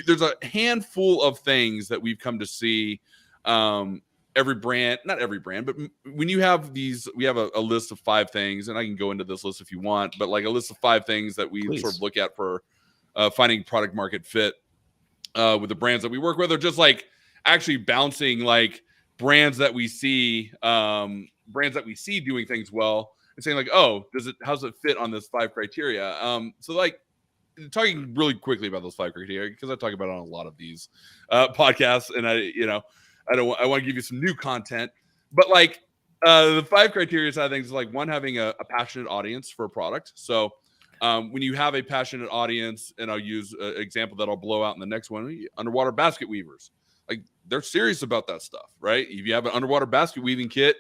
there's a handful of things that we've come to see. Every brand, not every brand, but when you have these, we have a list of 5 things, and I can go into this list if you want, but like a list of 5 things that we sort of look at for finding product market fit with the brands that we work with, or just like actually bouncing like brands that we see doing things well, and saying like, oh, how's it fit on this 5 criteria? So like talking really quickly about those 5 criteria, because I talk about it on a lot of these podcasts, and I want to give you some new content, but like the 5 criteria side of things is like, 1, having a passionate audience for a product. So when you have a passionate audience, and I'll use an example that I'll blow out in the next one, underwater basket weavers, like they're serious about that stuff, right? If you have an underwater basket weaving kit,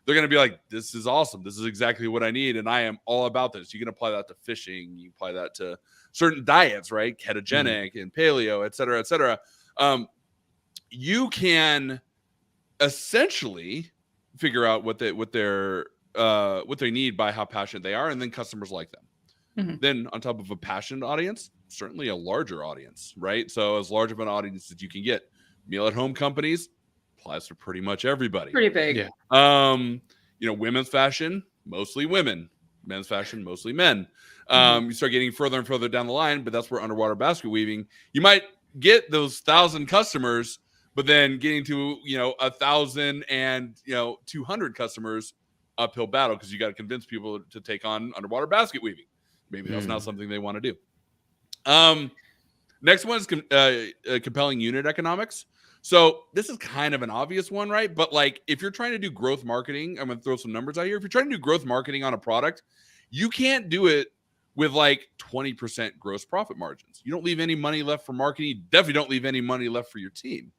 they're going to be like, this is awesome. This is exactly what I need. And I am all about this. You can apply that to fishing. You apply that to certain diets, right? Ketogenic and paleo, et cetera, et cetera. You can essentially figure out what they need by how passionate they are. And then customers like them. Then on top of a passionate audience, certainly a larger audience, right? So as large of an audience as you can get. Meal at home companies, applies to pretty much everybody. Pretty big. Yeah. Women's fashion, mostly women. Men's fashion, mostly men. You start getting further and further down the line, but that's where underwater basket weaving, you might get those 1,000 customers, but then getting to 1,000 and 200 customers, uphill battle, because you got to convince people to take on underwater basket weaving. Maybe that's not something they want to do. Next one is compelling unit economics. So this is kind of an obvious one, right? But like, if you're trying to do growth marketing, I'm going to throw some numbers out here. If you're trying to do growth marketing on a product, you can't do it with like 20% gross profit margins. You don't leave any money left for marketing. You definitely don't leave any money left for your team.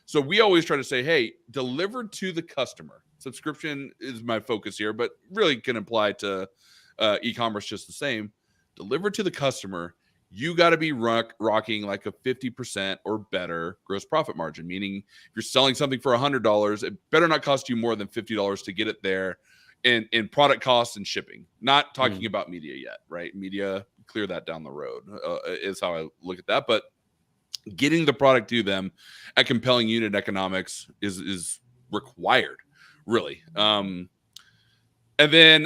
So we always try to say, hey, deliver to the customer. Subscription is my focus here, but really can apply to e-commerce just the same. Deliver to the customer. You got to be rocking like a 50% or better gross profit margin, meaning if you're selling something for $100, it better not cost you more than $50 to get it there in product costs and shipping. Not talking about media yet, right? Media, clear that down the road is how I look at that. But getting the product to them at compelling unit economics is required, really. And then,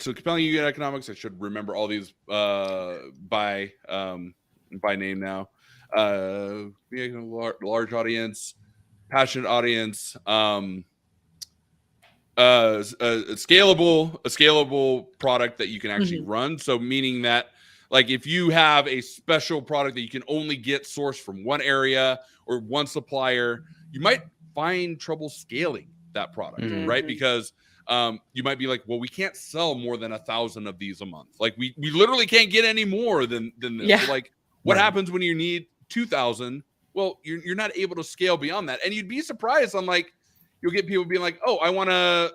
so compelling unit economics, I should remember all these by name now. Large audience, passionate audience, a scalable product that you can actually run. So meaning that, like, if you have a special product that you can only get sourced from one area or one supplier, you might find trouble scaling that product, right? Because you might be like, well, we can't sell more than 1,000 of these a month. Like we literally can't get any more than this. Yeah. So like, what happens when you need 2,000? Well, you're not able to scale beyond that. And you'd be surprised on, like, you'll get people being like, oh, I want to,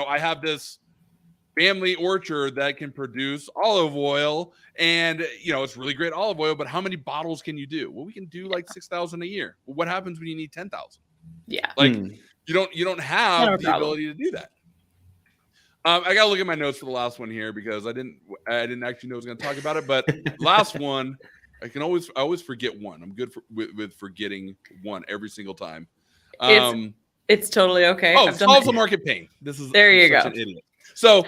I have this family orchard that can produce olive oil, and it's really great olive oil, but how many bottles can you do? Well, we can do like 6,000 a year. Well, what happens when you need 10,000? Yeah. Like you don't have the ability to do that. I gotta look at my notes for the last one here because I didn't actually know I was going to talk about it. But last one, I always forget one. I'm good with forgetting one every single time. It's totally okay. Oh, solves the market pain. There you go. An idiot. So,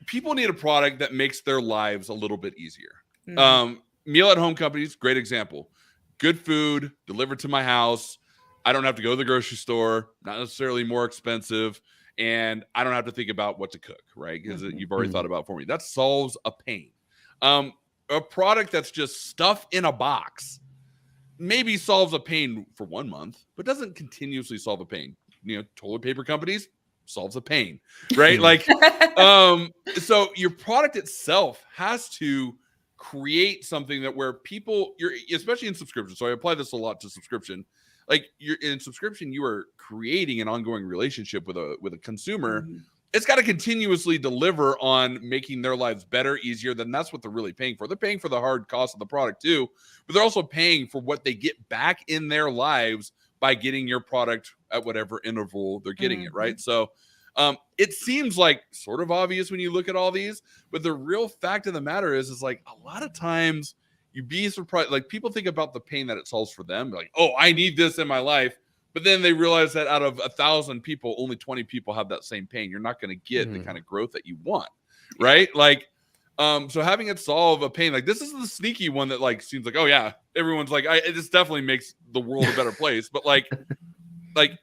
people need a product that makes their lives a little bit easier. Meal at home companies, great example. Good food delivered to my house. I don't have to go to the grocery store. Not necessarily more expensive. And I don't have to think about what to cook, right? Because you've already thought about it for me. That solves a pain. A product that's just stuff in a box maybe solves a pain for 1 month, but doesn't continuously solve a pain. Toilet paper companies solves a pain, right? Like, so your product itself has to create something that where people, especially in subscription. So I apply this a lot to subscription. Like, you're in subscription, you are creating an ongoing relationship with a consumer. It's got to continuously deliver on making their lives better, easier. Then that's what they're really paying for. They're paying for the hard cost of the product too, but they're also paying for what they get back in their lives by getting your product at whatever interval they're getting it, right? So it seems like sort of obvious when you look at all these, but the real fact of the matter is like, a lot of times you'd be surprised. Like, people think about the pain that it solves for them. They're like, oh, I need this in my life. But then they realize that out of 1,000 people, only 20 people have that same pain. You're not going to get the kind of growth that you want, right? Like, so having it solve a pain, like, this is the sneaky one that, like, seems like, oh yeah, everyone's like, this definitely makes the world a better place. But like,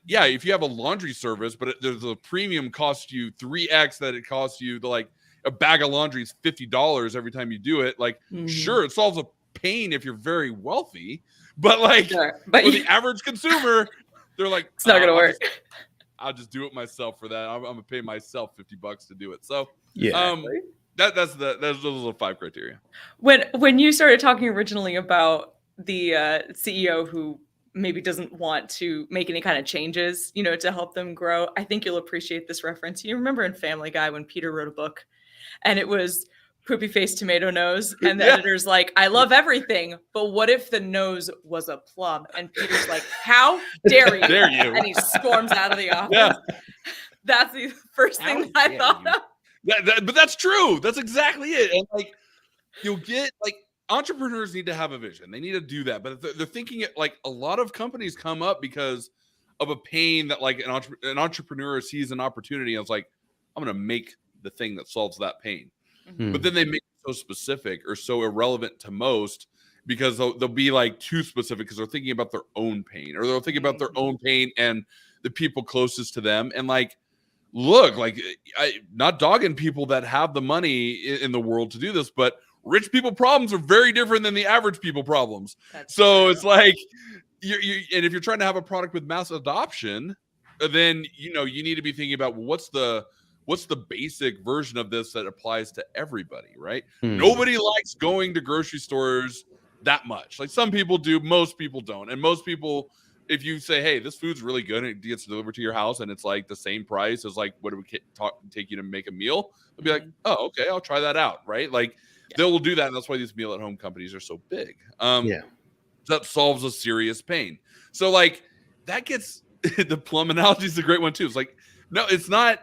yeah, if you have a laundry service, but there's a premium cost you 3x that it costs you, like, a bag of laundry is $50 every time you do it. Like, sure, it solves a pain if you're very wealthy, but like, but for the average consumer, they're like, it's not gonna work. I'll just do it myself for that. I'm gonna pay myself $50 to do it. So yeah, those are the 5 criteria. When you started talking originally about the CEO who maybe doesn't want to make any kind of changes, to help them grow, I think you'll appreciate this reference. You remember in Family Guy when Peter wrote a book, and it was poopy face tomato nose, and the editor's like, I love everything, but what if the nose was a plum? And Peter's like, how dare you? Dare you? And he storms out of the office. Yeah. That's the first thing I thought of. But that's true. That's exactly it. And like, you'll get, like, entrepreneurs need to have a vision. They need to do that. But they're thinking it, like, a lot of companies come up because of a pain that, like, an entrepreneur sees an opportunity and it's like, I'm going to make the thing that solves that pain. But then they make it so specific or so irrelevant to most because they'll be like too specific because they're thinking about their own pain, or they're thinking about their own pain and the people closest to them. And like, look, like, not dogging people that have the money in the world to do this, but rich people problems are very different than the average people problems. That's true. It's like, and if you're trying to have a product with mass adoption, then you need to be thinking about, well, what's the basic version of this that applies to everybody, right? Nobody likes going to grocery stores that much. Like, some people do, most people don't. And most people, if you say, hey, this food's really good, and it gets delivered to your house and it's like the same price as like what it would take you to make a meal, they'll be like, oh, okay, I'll try that out, right? Like, they will do that, and that's why these meal at home companies are so big. That solves a serious pain. So like, that gets the Plum analogy is a great one too. It's like, no, it's not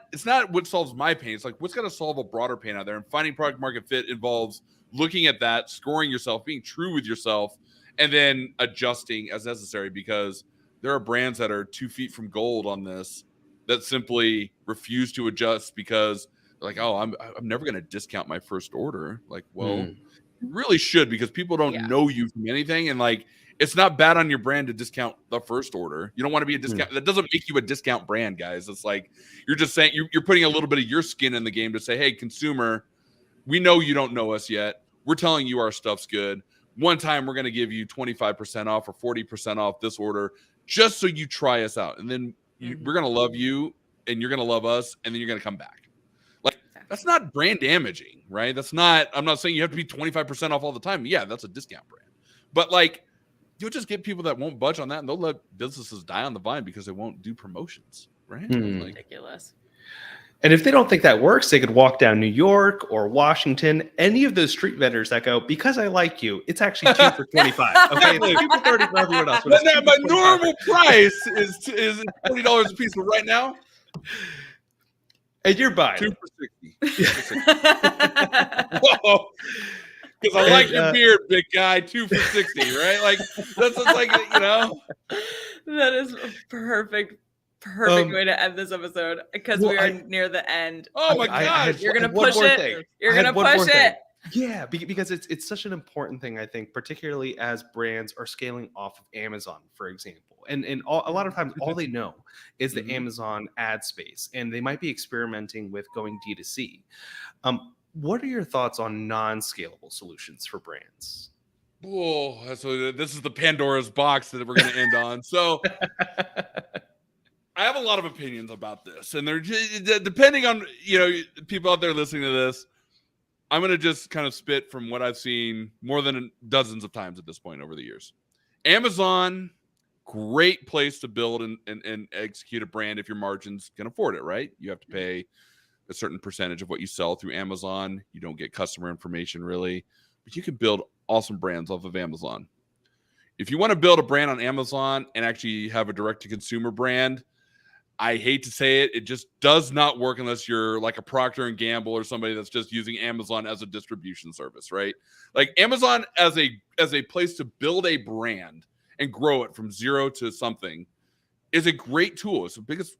what solves my pain. It's like, what's going to solve a broader pain out there. And finding product market fit involves looking at that, scoring yourself, being true with yourself, and then adjusting as necessary, because there are brands that are 2 feet from gold on this that simply refuse to adjust because they're like, oh, I'm never going to discount my first order. Like, well, you really should, because people don't know you from anything. And like, it's not bad on your brand to discount the first order. You don't want to be a discount. That doesn't make you a discount brand, guys. It's like, you're just saying, you're putting a little bit of your skin in the game to say, hey, consumer, we know you don't know us yet. We're telling you our stuff's good. One time we're going to give you 25% off or 40% off this order just so you try us out. And then we're going to love you, and you're going to love us, and then you're going to come back. Like, that's not brand damaging, right? That's not, I'm not saying you have to be 25% off all the time. Yeah, that's a discount brand. But like, you'll just get people that won't budge on that, and they'll let businesses die on the vine because they won't do promotions, right? Like, ridiculous. And if they don't think that works, they could walk down New York or Washington, any of those street vendors that go, because I like you, it's actually 2 for 25. Okay, it's 2 for 30 for everyone else. But my normal price is $20 a piece, but right now, and you're buying 2 for 60. Whoa. Because I like your beard, big guy. 2 for 60, right? Like, that's like, That is a perfect way to end this episode, because we are near the end. Oh my gosh! You're gonna push it. You're gonna push it. Yeah, because it's such an important thing, I think, particularly as brands are scaling off of Amazon, for example. And a lot of times, all they know is the Amazon ad space, and they might be experimenting with going D2C. What are your thoughts on non-scalable solutions for brands? Oh, so this is the Pandora's box that we're going to end on. So I have a lot of opinions about this, and they're depending on, people out there listening to this. I'm going to just kind of spit from what I've seen more than dozens of times at this point over the years. Amazon, great place to build and execute a brand if your margins can afford it, right? You have to pay a certain percentage of what you sell through Amazon. You don't get customer information really, but you can build awesome brands off of Amazon. If you want to build a brand on Amazon and actually have a direct-to-consumer brand, I hate to say it, it just does not work unless you're like a Procter & Gamble or somebody that's just using Amazon as a distribution service, right? Like, Amazon as a place to build a brand and grow it from zero to something is a great tool. It's the biggest,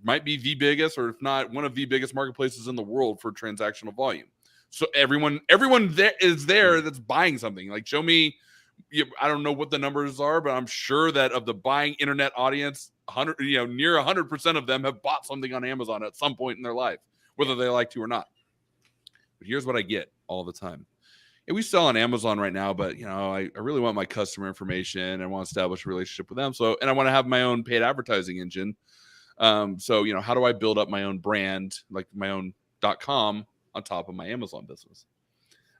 might be the biggest, or if not one of the biggest marketplaces in the world for transactional volume. So everyone there is there that's buying something. Like, show me, I don't know what the numbers are, but I'm sure that of the buying internet audience, near 100% of them have bought something on Amazon at some point in their life, whether they like to or not. But here's what I get all the time. Yeah, we sell on Amazon right now, but I really want my customer information and I want to establish a relationship with them. So, and I want to have my own paid advertising engine. So, how do I build up my own brand, like my own .com on top of my Amazon business?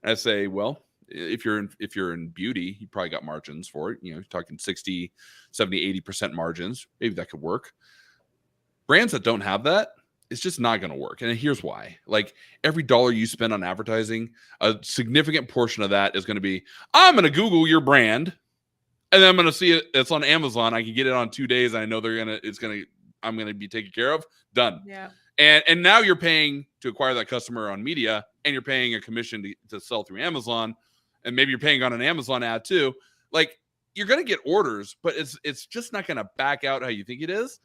And I say, well, if you're in beauty, you probably got margins for it. You're talking 60, 70, 80% margins. Maybe that could work. Brands that don't have that, it's just not going to work. And here's why. Like, every dollar you spend on advertising, a significant portion of that is going to be, I'm going to Google your brand, and then I'm going to see it's on Amazon. I can get it on 2 days. And I know I'm going to be taken care of. Done. Yeah. And now you're paying to acquire that customer on media, and you're paying a commission to sell through Amazon. And maybe you're paying on an Amazon ad too. Like, you're going to get orders, but it's just not going to back out how you think it is.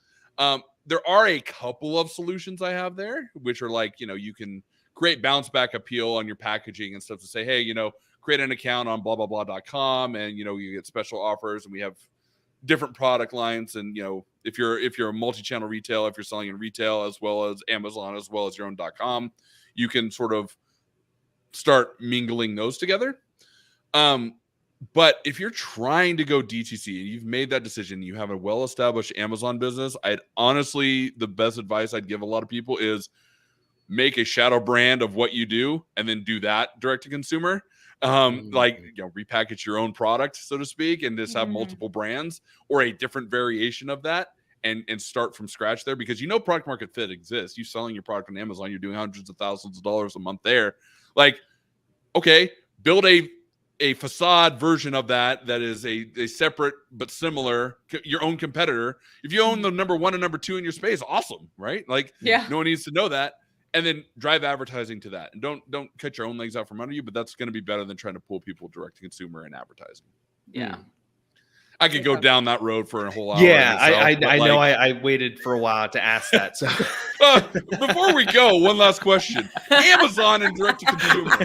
There are a couple of solutions I have there, which are like, you can create bounce back appeal on your packaging and stuff to say, hey, create an account on blah, blah, blah.com. And, you get special offers, and we have different product lines. And, if you're a multi-channel retail, if you're selling in retail as well as Amazon, as well as your own .com, you can sort of start mingling those together. But if you're trying to go DTC and you've made that decision, you have a well-established Amazon business, I'd honestly, the best advice I'd give a lot of people is make a shadow brand of what you do and then do that direct to consumer. Like, repackage your own product, so to speak, and just have multiple brands or a different variation of that and start from scratch there, because product market fit exists. You selling your product on Amazon, you're doing hundreds of thousands of dollars a month there. Like, okay, build a facade version of that is a separate but similar, your own competitor. If you own the number 1 and number 2 in your space, awesome, right? Like, no one needs to know that. And then drive advertising to that. And don't cut your own legs out from under you, but that's going to be better than trying to pull people direct to consumer and advertising. Yeah. I could go down that road for a whole hour. Yeah, I know. I waited for a while to ask that. So before we go, one last question: Amazon and direct to consumer.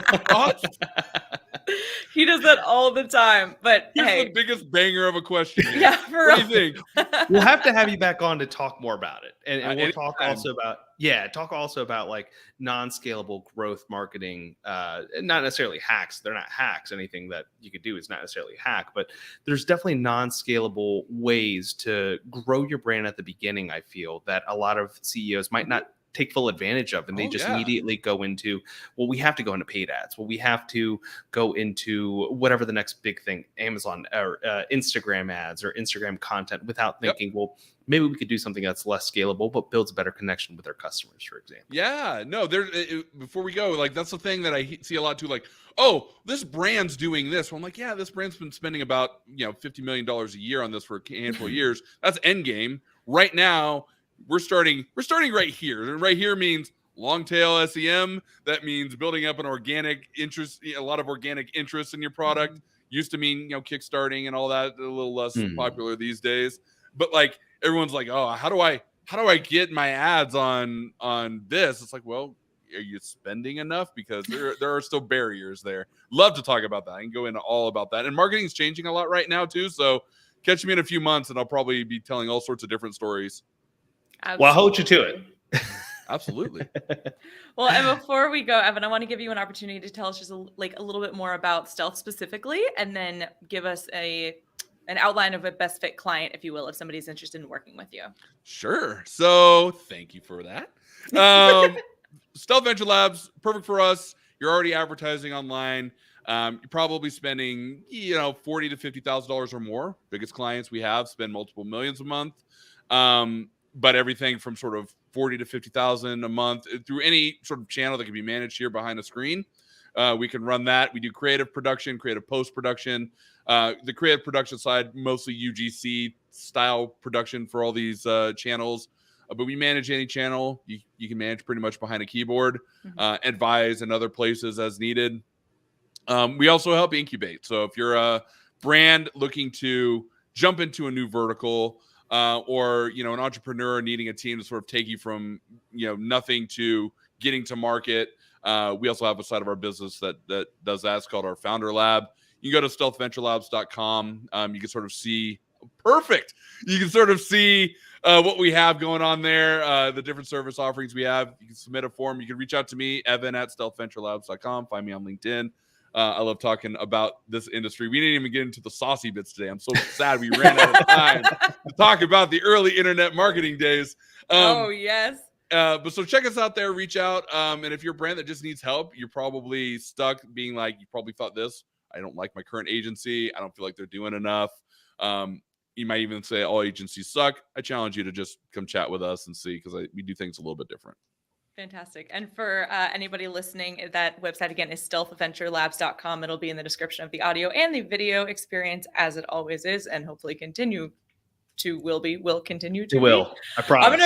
He does that all the time. But here's the biggest banger of a question. Yeah, for what do you think? We'll have to have you back on to talk more about it, and we'll talk also about like non-scalable growth marketing. Not necessarily hacks. They're not hacks. Anything that you could do is not necessarily a hack, but there's definitely non-scalable ways to grow your brand at the beginning. I feel that a lot of CEOs might not take full advantage of, and they immediately go into, well, we have to go into paid ads. Well, we have to go into whatever the next big thing, Amazon or Instagram ads or Instagram content, without thinking, well, maybe we could do something that's less scalable, but builds a better connection with our customers, for example. Yeah, no, before we go, like, that's the thing that I see a lot too, like, oh, this brand's doing this. Well, I'm like, yeah, this brand's been spending about, $50 million a year on this for a handful of years. That's end game. Right now, we're starting right here. And right here means long tail SEM. That means building up an organic interest, a lot of organic interest in your product. Used to mean, kickstarting and all that, a little less popular these days. But like, everyone's like, oh, how do I get my ads on this? It's like, well, are you spending enough? Because there are still barriers there. Love to talk about that. I can go into all about that. And marketing is changing a lot right now too. So catch me in a few months and I'll probably be telling all sorts of different stories. Absolutely. Well, I'll hold you to it. Absolutely. Well, and before we go, Evan, I want to give you an opportunity to tell us just a little bit more about Stealth specifically, and then give us an outline of a best fit client, if you will, if somebody's interested in working with you. Sure. So thank you for that. Stealth Venture Labs, perfect for us. You're already advertising online. You're probably spending, $40,000 to $50,000 or more. Biggest clients we have spend multiple millions a month. But everything from sort of 40 to 50,000 a month through any sort of channel that can be managed here behind the screen. We can run that. We do creative production, creative post-production. The creative production side, mostly UGC style production for all these channels. But we manage any channel. You can manage pretty much behind a keyboard, advise in other places as needed. We also help incubate. So if you're a brand looking to jump into a new vertical, or an entrepreneur needing a team to sort of take you from nothing to getting to market, we also have a side of our business that does that. It's called our Founder Lab. You can go to stealthventurelabs.com. You can sort of see You can sort of see what we have going on there, the different service offerings we have. You can submit a form. You can reach out to me, Evan at stealthventurelabs.com. Find me on LinkedIn. I love talking about this industry. We didn't even get into the saucy bits today. I'm so sad we ran out of time to talk about the early internet marketing days. Oh, yes. But so check us out there, reach out. And if you're a brand that just needs help, you're probably stuck being like, you probably thought this, I don't like my current agency. I don't feel like they're doing enough. You might even say all agencies suck. I challenge you to just come chat with us and see, because we do things a little bit different. Fantastic. And for anybody listening, that website again is stealthventurelabs.com. It'll be in the description of the audio and the video experience, as it always is, and hopefully will continue to be. I promise. I'm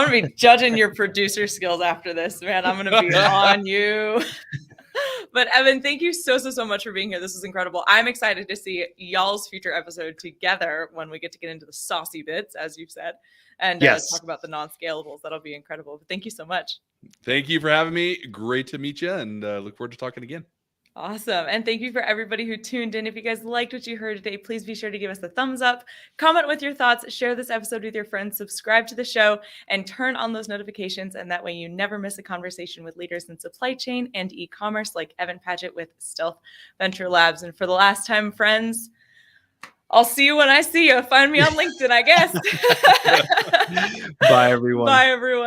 gonna be judging your producer skills after this, man. I'm gonna be on you. But Evan, thank you so much for being here. This is incredible. I'm excited to see y'all's future episode together when we get into the saucy bits, as you've said, and talk about the non-scalables. That'll be incredible. But thank you so much. Thank you for having me. Great to meet you, and look forward to talking again. Awesome. And thank you for everybody who tuned in. If you guys liked what you heard today, please be sure to give us a thumbs up, comment with your thoughts, share this episode with your friends, subscribe to the show, and turn on those notifications. And that way you never miss a conversation with leaders in supply chain and e-commerce like Evan Padgett with Stealth Venture Labs. And for the last time, friends, I'll see you when I see you. Find me on LinkedIn, I guess. Bye, everyone. Bye, everyone.